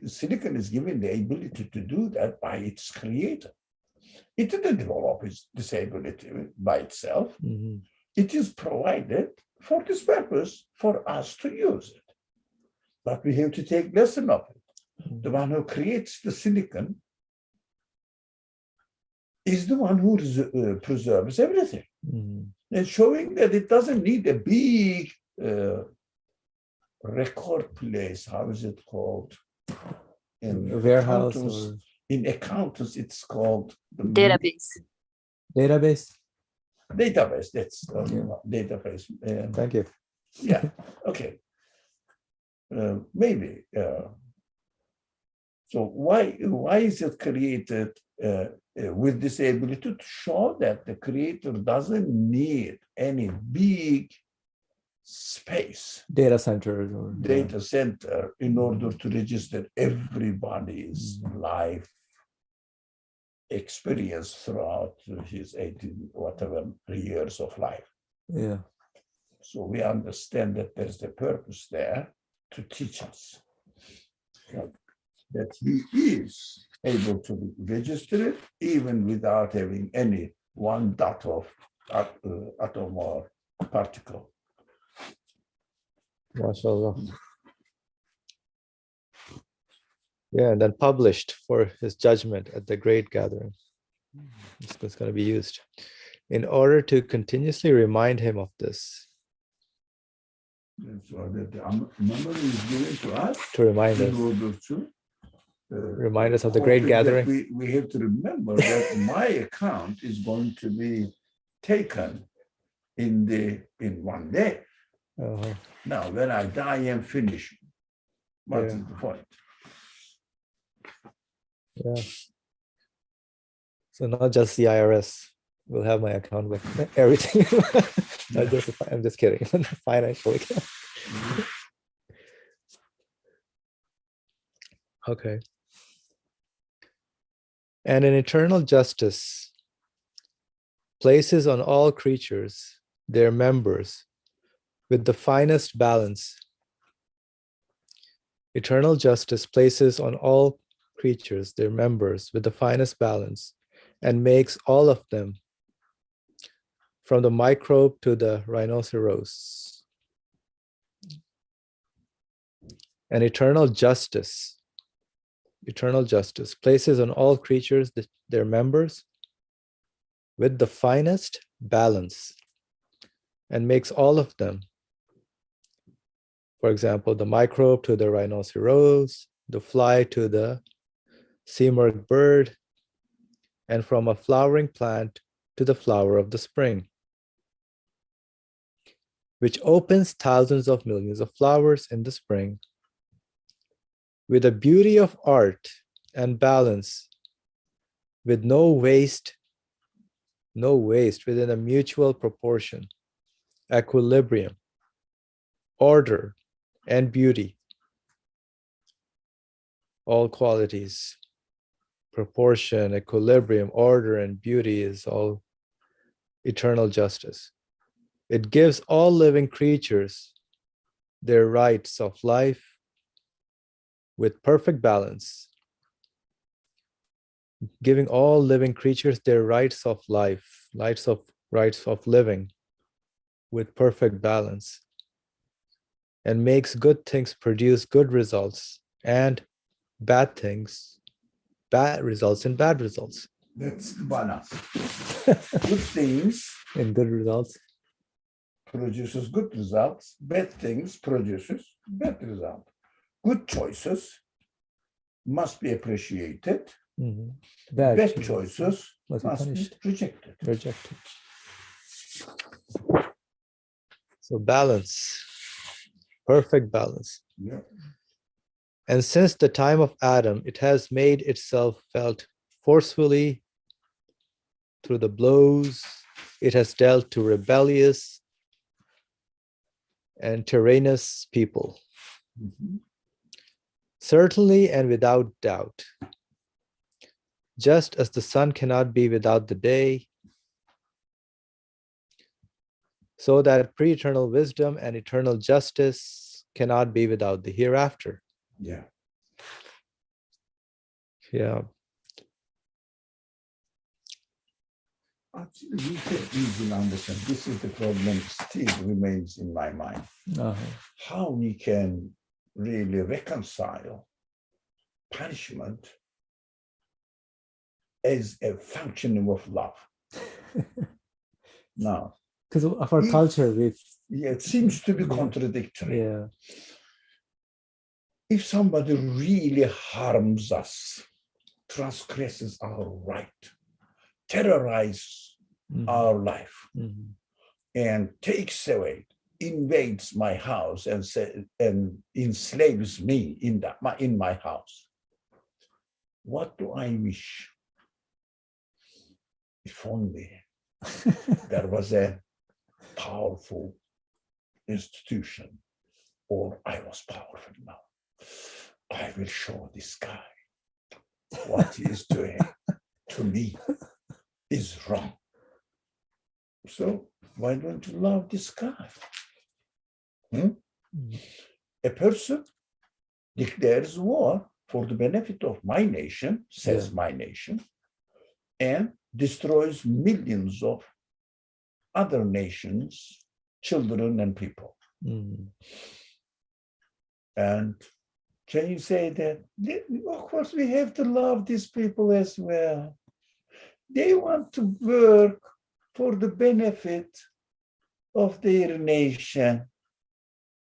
[SPEAKER 2] Silicon is given the ability to do that by its creator. It didn't develop this ability by itself. It is provided for this purpose for us to use it. But we have to take lesson of it. The one who creates the silicon is the one who preserves everything. And showing that it doesn't need a big record place. How is it called? In
[SPEAKER 1] a warehouse
[SPEAKER 2] in accountants, it's called the
[SPEAKER 3] Database.
[SPEAKER 1] Database.
[SPEAKER 2] Database. That's database.
[SPEAKER 1] Thank you.
[SPEAKER 2] Yeah. Okay. Maybe. So why is it created with this ability to show that the creator doesn't need any big space,
[SPEAKER 1] data centers or
[SPEAKER 2] data center, in order to register everybody's life experience throughout his 18 whatever years of life.
[SPEAKER 1] Yeah.
[SPEAKER 2] So we understand that there's a purpose there to teach us that he is able to register it even without having any one dot of atom or particle.
[SPEAKER 1] MashaAllah. Yeah, and then published for his judgment at the great gathering. It's going to be used in order to continuously remind him of this.
[SPEAKER 2] So that the memory is given to us
[SPEAKER 1] to remind
[SPEAKER 2] in
[SPEAKER 1] us.
[SPEAKER 2] order to
[SPEAKER 1] Remind us of the great gathering.
[SPEAKER 2] We have to remember that my account is going to be taken in one day. Now, when I die and finish, what is the point?
[SPEAKER 1] Yeah. So not just the IRS will have my account, but everything. I'm just kidding. Financially. Okay. And in eternal justice, places on all creatures their members with the finest balance. Eternal justice places on all creatures their members with the finest balance and makes all of them, from the microbe to the rhinoceros. And eternal justice places on all creatures their members with the finest balance and makes all of them, for example, the microbe to the rhinoceros, the fly to the seamark bird, and from a flowering plant to the flower of the spring, which opens thousands of millions of flowers in the spring, with a beauty of art and balance, with no waste within a mutual proportion, equilibrium, order, and beauty. All qualities, proportion, equilibrium, order, and beauty is all eternal justice. It gives all living creatures their rights of life with perfect balance, giving all living creatures their rights of life, rights of living with perfect balance, and makes good things produce good results and bad things, bad results in bad results.
[SPEAKER 2] That's the balance. Good things
[SPEAKER 1] and good results
[SPEAKER 2] produces good results. Bad things produces bad results. Good choices must be appreciated. Bad choices must be rejected.
[SPEAKER 1] So balance. perfect balance.
[SPEAKER 2] Yeah.
[SPEAKER 1] And since the time of Adam, it has made itself felt forcefully through the blows it has dealt to rebellious and tyrannous people.
[SPEAKER 2] Mhm.
[SPEAKER 1] Certainly and without doubt, just as the sun cannot be without the day, so that pre-eternal wisdom and eternal justice cannot be without the hereafter.
[SPEAKER 2] Yeah.
[SPEAKER 1] Yeah.
[SPEAKER 2] Actually, we can easily understand. This is the problem still remains in my mind. How we can really reconcile punishment as a functioning of love. Now,
[SPEAKER 1] Because of our
[SPEAKER 2] If-
[SPEAKER 1] culture,
[SPEAKER 2] yeah, it seems to be
[SPEAKER 1] Yeah.
[SPEAKER 2] contradictory.
[SPEAKER 1] yeah,
[SPEAKER 2] If somebody really harms us, transgresses our right, terrorizes
[SPEAKER 1] Mhm.
[SPEAKER 2] our life,
[SPEAKER 1] Mhm.
[SPEAKER 2] and takes away, invades my house and enslaves me in my house. What do I wish? If only there was a powerful institution, or I was powerful now. I will show this guy what he is doing to me is wrong. So why don't you love this guy? A person declares war for the benefit of my nation, says
[SPEAKER 1] Yeah.
[SPEAKER 2] my nation, and destroys millions of other nations, children and people.
[SPEAKER 1] Mhm.
[SPEAKER 2] And can you say that? Of course, we have to love these people as well. They want to work for the benefit of their nation.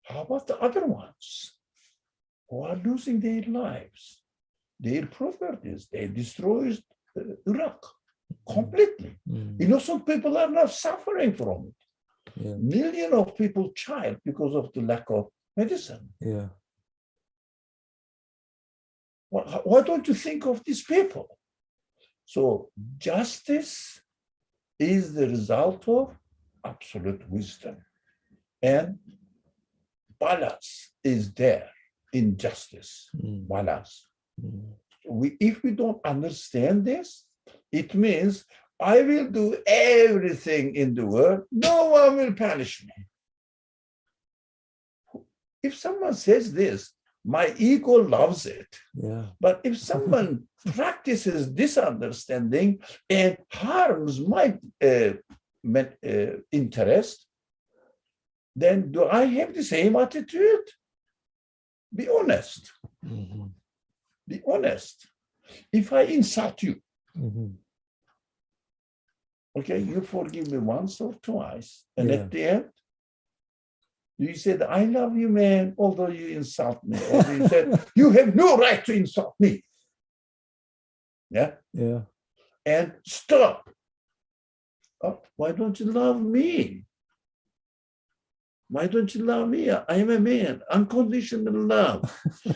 [SPEAKER 2] How about the other ones who are losing their lives, their properties? They destroyed Iraq completely.
[SPEAKER 1] Mhm.
[SPEAKER 2] Innocent people are not suffering from it.
[SPEAKER 1] Yeah.
[SPEAKER 2] Millions of people died because of the lack of medicine.
[SPEAKER 1] Yeah.
[SPEAKER 2] Why don't you think of these people? So justice is the result of absolute wisdom, and balance is there in justice.
[SPEAKER 1] Mhm.
[SPEAKER 2] Balance.
[SPEAKER 1] Mhm.
[SPEAKER 2] If we don't understand this, it means I will do everything in the world. No one will punish me. If someone says this, my ego loves it.
[SPEAKER 1] Yeah.
[SPEAKER 2] But if someone practices this understanding and harms my interest, then do I have the same attitude? Be honest.
[SPEAKER 1] Mhm.
[SPEAKER 2] Be honest. If I insult you,
[SPEAKER 1] Mhm.
[SPEAKER 2] okay, you forgive me once or twice, and
[SPEAKER 1] Yeah.
[SPEAKER 2] at the end, you said, I love you, man, although you insult me. Or you said, you have no right to insult me. Yeah.
[SPEAKER 1] Yeah.
[SPEAKER 2] And stop. Oh, why don't you love me? Why don't you love me? I am a man. Unconditional love.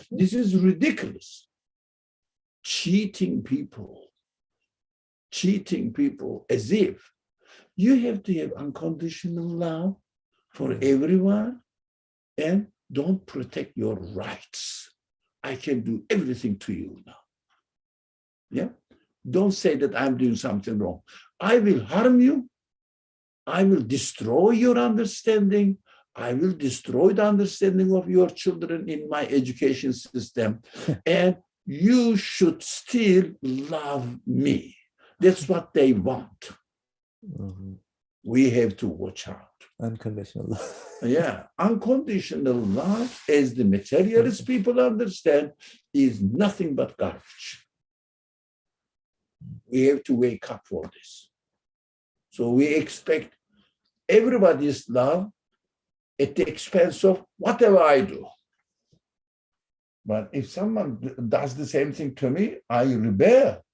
[SPEAKER 2] This is ridiculous. Cheating people as if you have to have unconditional love for everyone and don't protect your rights. I can do everything to you now. Yeah. Don't say that I'm doing something wrong. I will harm you. I will destroy your understanding. I will destroy the understanding of your children in my education system. And you should still love me. That's what they want.
[SPEAKER 1] Mhm.
[SPEAKER 2] We have to watch out.
[SPEAKER 1] Unconditional love.
[SPEAKER 2] Yeah, unconditional love, as the materialist people understand, is nothing but garbage. We have to wake up for this. So we expect everybody's love at the expense of whatever I do. But if someone does the same thing to me, I rebel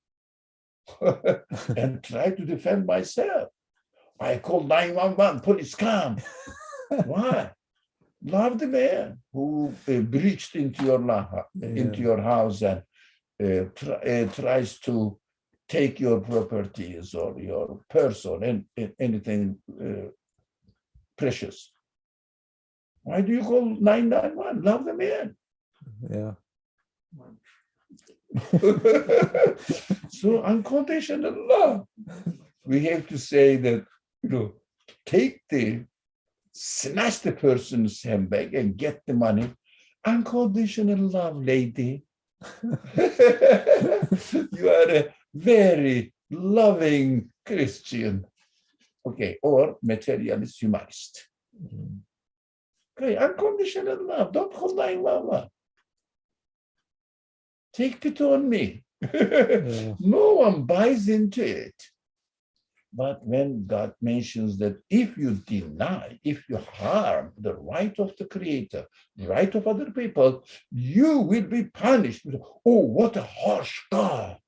[SPEAKER 2] and try to defend myself. I call 911, police come. Why? Love the man who breached into your house and tries to take your properties or your purse or anything precious. Why do you call 991? Love the man.
[SPEAKER 1] Yeah.
[SPEAKER 2] So unconditional love. We have to say that, snatch the person's handbag and get the money. Unconditional love, lady. You are a very loving Christian. Okay, or materialist humanist. Okay, unconditional love. Don't call 911. Take pity on me.
[SPEAKER 1] Yeah.
[SPEAKER 2] No one buys into it. But when God mentions that if you deny, if you harm the right of the Creator, the right of other people, you will be punished. Oh, what a harsh God.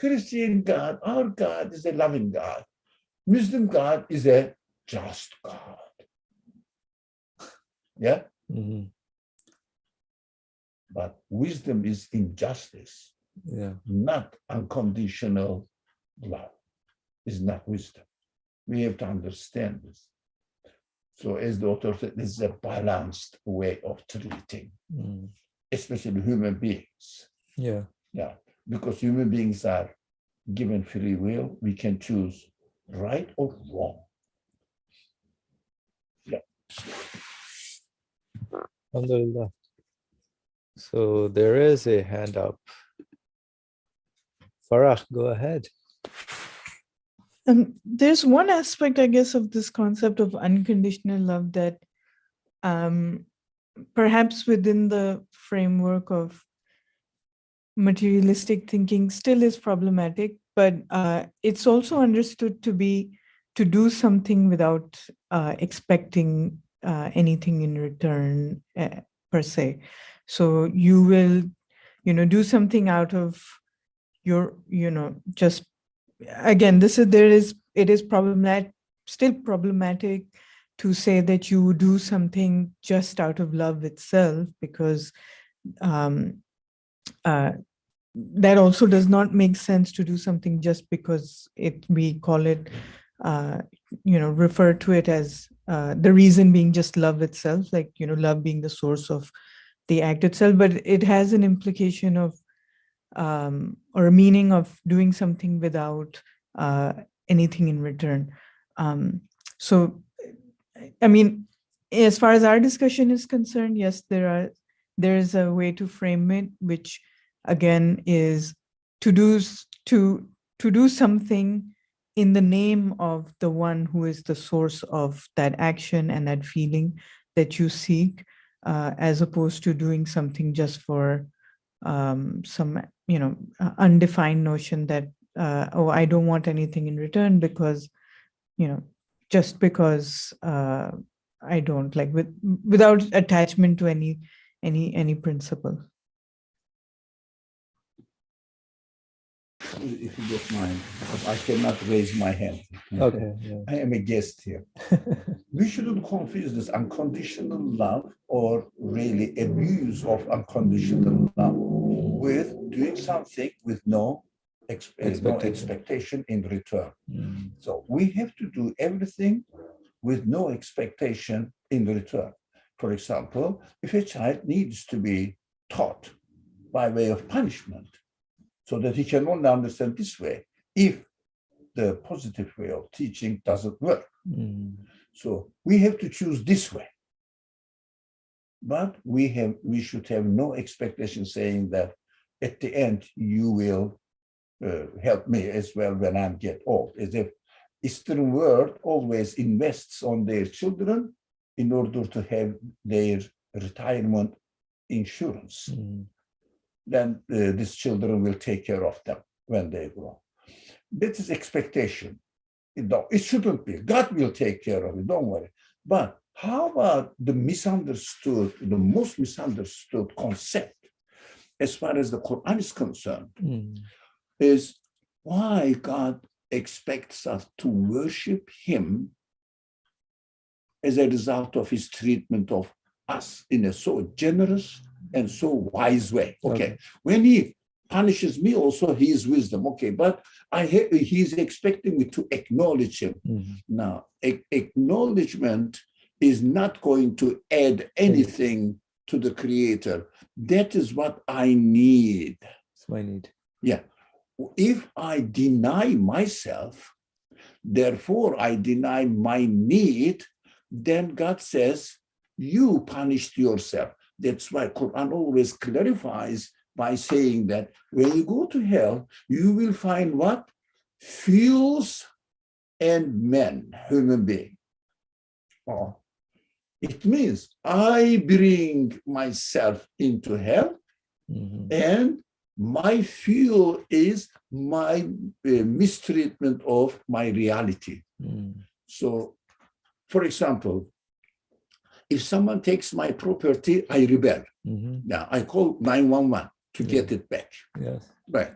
[SPEAKER 2] Christian God, our God is a loving God. Muslim God is a just God. Yeah?
[SPEAKER 1] Mhm.
[SPEAKER 2] But wisdom is injustice,
[SPEAKER 1] Yeah.
[SPEAKER 2] not unconditional love. Is not wisdom. We have to understand this. So as the author said, this is a balanced way of treating, especially human beings.
[SPEAKER 1] Yeah.
[SPEAKER 2] Yeah, because human beings are given free will. We can choose right or wrong. Yeah.
[SPEAKER 1] Alhamdulillah. So there is a hand up. Farah, go ahead.
[SPEAKER 3] There's one aspect, I guess, of this concept of unconditional love that perhaps within the framework of materialistic thinking still is problematic, but it's also understood to do something without expecting anything in return per se. So you will, do something out of your, just again, it is problematic, still problematic to say that you do something just out of love itself, because that also does not make sense to do something just because we call it, refer to it as the reason being just love itself, like, love being the source of the act itself, but it has an implication of or a meaning of doing something without anything in return. So, I mean, as far as our discussion is concerned, yes, there is a way to frame it, which again is to do something in the name of the one who is the source of that action and that feeling that you seek, as opposed to doing something just for some undefined notion that oh, I don't want anything in return because just because I don't, like, without attachment to any principle.
[SPEAKER 2] If you don't mind, because I cannot raise my hand.
[SPEAKER 1] Okay. Yeah.
[SPEAKER 2] I am a guest here. We shouldn't confuse this unconditional love or really abuse of unconditional love with doing something with no expectation in return. So we have to do everything with no expectation in return. For example, if a child needs to be taught by way of punishment so that he can only understand this way, if the positive way of teaching doesn't work. So we have to choose this way. But we should have no expectation saying that at the end you will help me as well when I get old. As if Eastern world always invests on their children in order to have their retirement insurance. Then these children will take care of them when they grow. That is expectation. It shouldn't be. God will take care of it, don't worry. But how about the most misunderstood concept as far as the Quran is concerned, is why God expects us to worship him as a result of his treatment of us in a so generous and so wise way. Okay. When he punishes me also, he is wisdom. Okay, but he's expecting me to acknowledge him. Now, acknowledgement is not going to add anything to the creator. That is what I need.
[SPEAKER 1] That's my need.
[SPEAKER 2] Yeah. If I deny myself, therefore I deny my need, then God says, you punished yourself. That's why Quran always clarifies by saying that when you go to hell, you will find what? Fools and men, human beings. Oh, it means I bring myself into hell, and my fuel is my mistreatment of my reality. So, for example, if someone takes my property, I rebel. Now, I call 911 to get it back.
[SPEAKER 1] Yes.
[SPEAKER 2] Right.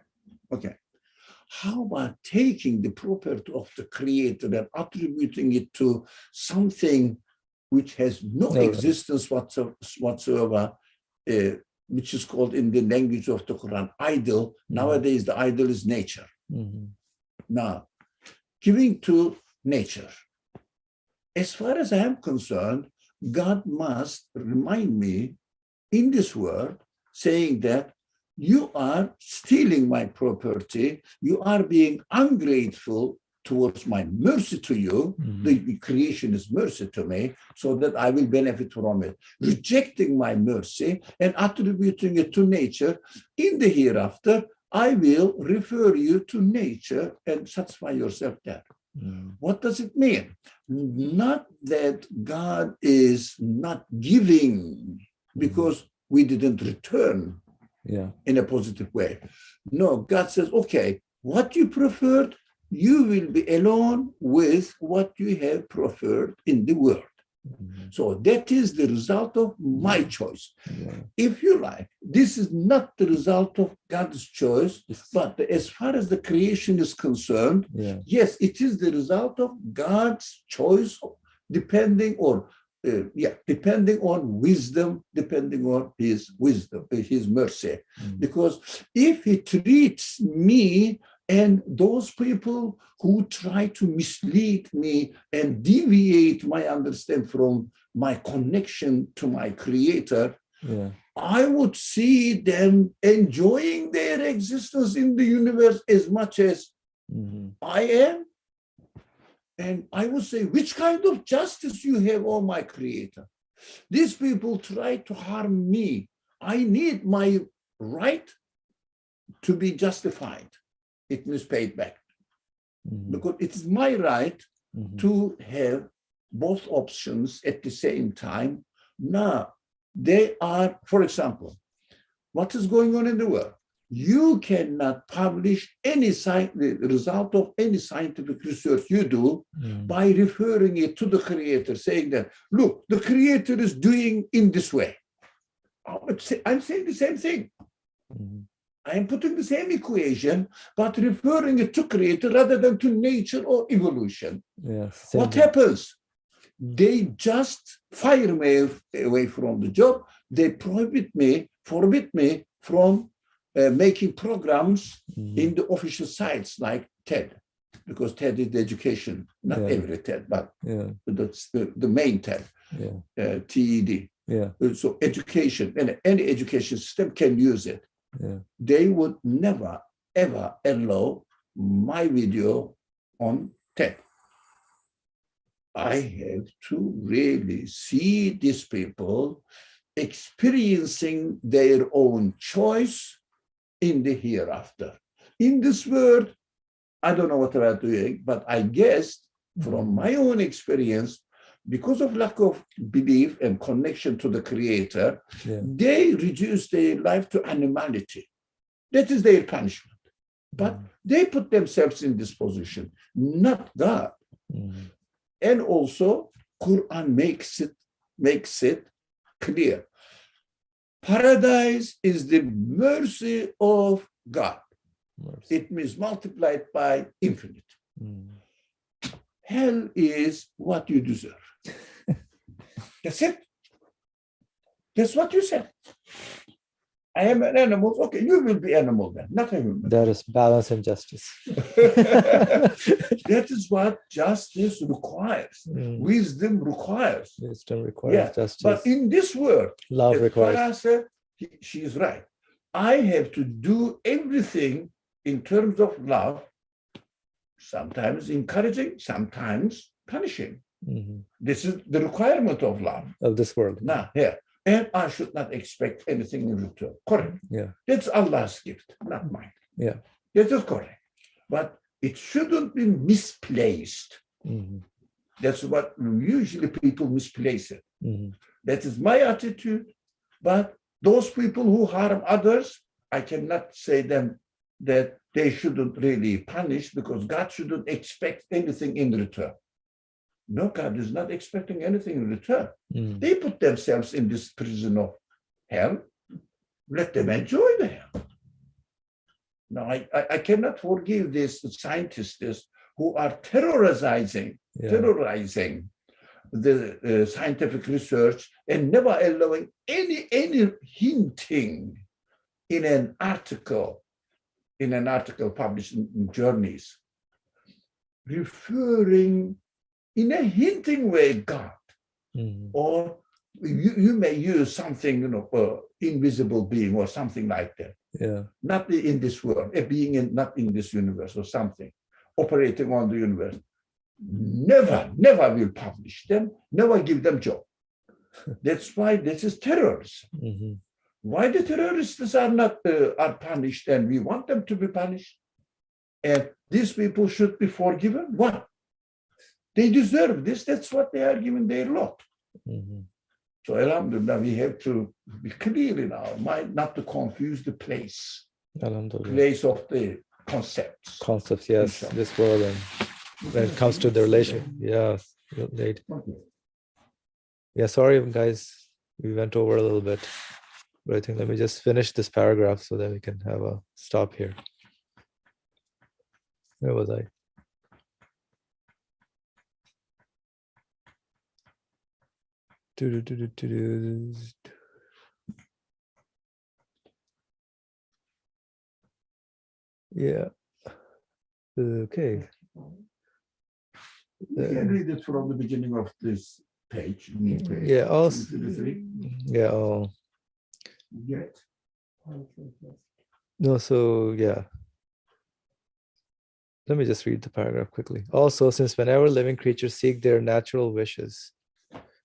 [SPEAKER 2] Okay. How about taking the property of the creator and attributing it to something which has no existence whatsoever, which is called in the language of the Quran, idol. Nowadays, the idol is nature. Now, giving to nature. As far as I am concerned, God must remind me in this word, saying that you are stealing my property, you are being ungrateful towards my mercy to you, the creation is mercy to me, so that I will benefit from it. Rejecting my mercy and attributing it to nature, in the hereafter, I will refer you to nature and satisfy yourself there. What does it mean? Not that God is not giving because we didn't return in a positive way. No, God says, okay, what you preferred, you will be alone with what you have preferred in the world. So that is the result of my choice. If you like, this is not the result of God's choice, but as far as the creation is concerned, yes, it is the result of God's choice, depending on wisdom, depending on his wisdom, his mercy. Because if he treats me and those people who try to mislead me and deviate my understanding from my connection to my creator, I would see them enjoying their existence in the universe as much as I am. And I would say, which kind of justice you have, oh my creator? These people try to harm me. I need my right to be justified. It means paid back. Because it is my right to have both options at the same time. Now, they are, for example, what is going on in the world? You cannot publish any result of any scientific research you do by referring it to the creator, saying that, look, the creator is doing in this way. I'm saying the same thing. I am putting the same equation, but referring it to creator rather than to nature or evolution. What happens? They just fire me away from the job. They forbid me from making programs in the official sites like TED, because TED is the education, not every TED, but that's the main TED, TED. So education, and any education system can use it. They would never, ever allow my video on TED. I have to really see these people experiencing their own choice in the hereafter. In this world, I don't know what they are doing, but I guess from my own experience, because of lack of belief and connection to the creator, they reduce their life to animality. That is their punishment. But they put themselves in this position, not God. And also, Quran makes it clear. Paradise is the mercy of God. It means multiplied by infinite. Hell is what you deserve. That's it. That's what you said. I am an animal. Okay, you will be animal then, not a human.
[SPEAKER 1] That is balance and justice.
[SPEAKER 2] That is what justice requires.
[SPEAKER 1] Mm.
[SPEAKER 2] Wisdom requires.
[SPEAKER 1] Wisdom requires
[SPEAKER 2] Yeah,
[SPEAKER 1] justice.
[SPEAKER 2] but in this world,
[SPEAKER 1] Love
[SPEAKER 2] as
[SPEAKER 1] requires.
[SPEAKER 2] Farah said, she is right. I have to do everything in terms of love, sometimes encouraging, sometimes punishing.
[SPEAKER 1] Mhm.
[SPEAKER 2] This is the requirement of love.
[SPEAKER 1] Of this world.
[SPEAKER 2] Now, here. And I should not expect anything in return. Correct.
[SPEAKER 1] Yeah.
[SPEAKER 2] That's Allah's gift, not mine.
[SPEAKER 1] Yeah.
[SPEAKER 2] That is correct. But it shouldn't be misplaced.
[SPEAKER 1] Mhm.
[SPEAKER 2] That's what usually people misplace it.
[SPEAKER 1] Mhm.
[SPEAKER 2] That is my attitude. But those people who harm others, I cannot say them that they shouldn't really punish because God shouldn't expect anything in return. No, God is not expecting anything in return.
[SPEAKER 1] Mm.
[SPEAKER 2] They put themselves in this prison of hell. Let them enjoy the hell. Now, I cannot forgive these scientists who are terrorizing the scientific research and never allowing any hinting in an article published in journals, referring in a hinting way God,
[SPEAKER 1] Mhm.
[SPEAKER 2] or you may use something, invisible being or something like that.
[SPEAKER 1] Yeah.
[SPEAKER 2] Not in this world, a being not in this universe or something, operating on the universe. Never will publish them, never give them job. That's why this is terrorism.
[SPEAKER 1] Mhm.
[SPEAKER 2] Why the terrorists are not are punished and we want them to be punished? And these people should be forgiven? What? They deserve this. That's what they are given their lot.
[SPEAKER 1] Mhm.
[SPEAKER 2] So alhamdulillah, we have to be clear in our mind not to confuse the place of the concepts.
[SPEAKER 1] Concepts, yes,
[SPEAKER 2] Inshallah.
[SPEAKER 1] this world, and when it comes to the relationship, yeah, late. Yeah, sorry guys, we went over a little bit, but I think let me just finish this paragraph so that we can have a stop here. Where was I? Yeah. Okay.
[SPEAKER 2] You can read it from the beginning of this page. New page.
[SPEAKER 1] Yeah. Also.
[SPEAKER 2] 23.
[SPEAKER 1] Yeah. Oh.
[SPEAKER 2] Get.
[SPEAKER 1] No. So yeah. Let me just read the paragraph quickly. Also, since whenever living creatures seek their natural wishes,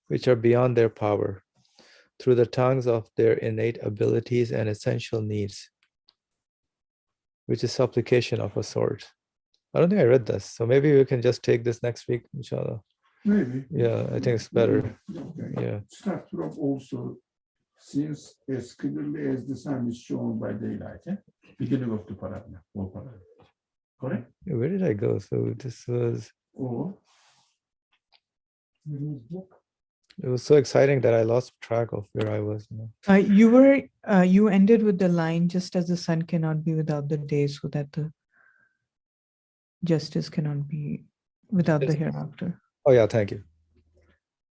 [SPEAKER 1] which are beyond their power, through the tongues of their innate abilities and essential needs, which is supplication of a sort. I don't think I read this, so maybe we can just take this next week, inshallah.
[SPEAKER 2] Maybe.
[SPEAKER 1] Yeah, I think it's better.
[SPEAKER 2] Okay.
[SPEAKER 1] Yeah.
[SPEAKER 2] Start from also, since as clearly as the sun is shown by daylight, beginning of the paragraph. Correct?
[SPEAKER 1] Where did I go? So this was.
[SPEAKER 2] Or
[SPEAKER 1] It was so exciting that I lost track of where I was.
[SPEAKER 3] You ended with the line, just as the sun cannot be without the day, so that the justice cannot be without the hereafter.
[SPEAKER 1] Oh yeah, thank you.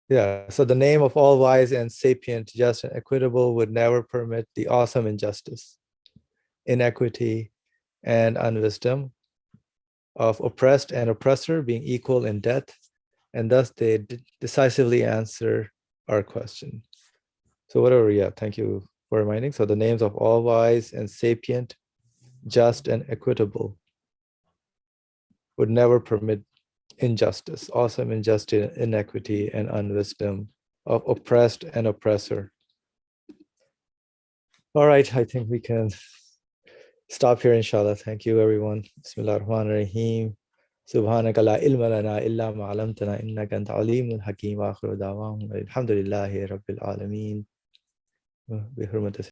[SPEAKER 1] Yeah, so the name of all wise and sapient, just and equitable would never permit the awesome injustice, inequity, and unwisdom of oppressed and oppressor being equal in debt, and thus they decisively answer our question. So whatever, yeah, thank you for reminding. So the names of all wise and sapient, just and equitable would never permit injustice, awesome injustice, inequity, and unwisdom of oppressed and oppressor. All right, I think we can stop here, inshallah. Thank you, everyone. Bismillah ar-Rahman ar-Rahim. Subhanaka la ilma lana illa ma 'allamtana innaka anta alimul hakim. Wa akhiru da'wahum alhamdulillahi rabbil alamin. Bi hurmati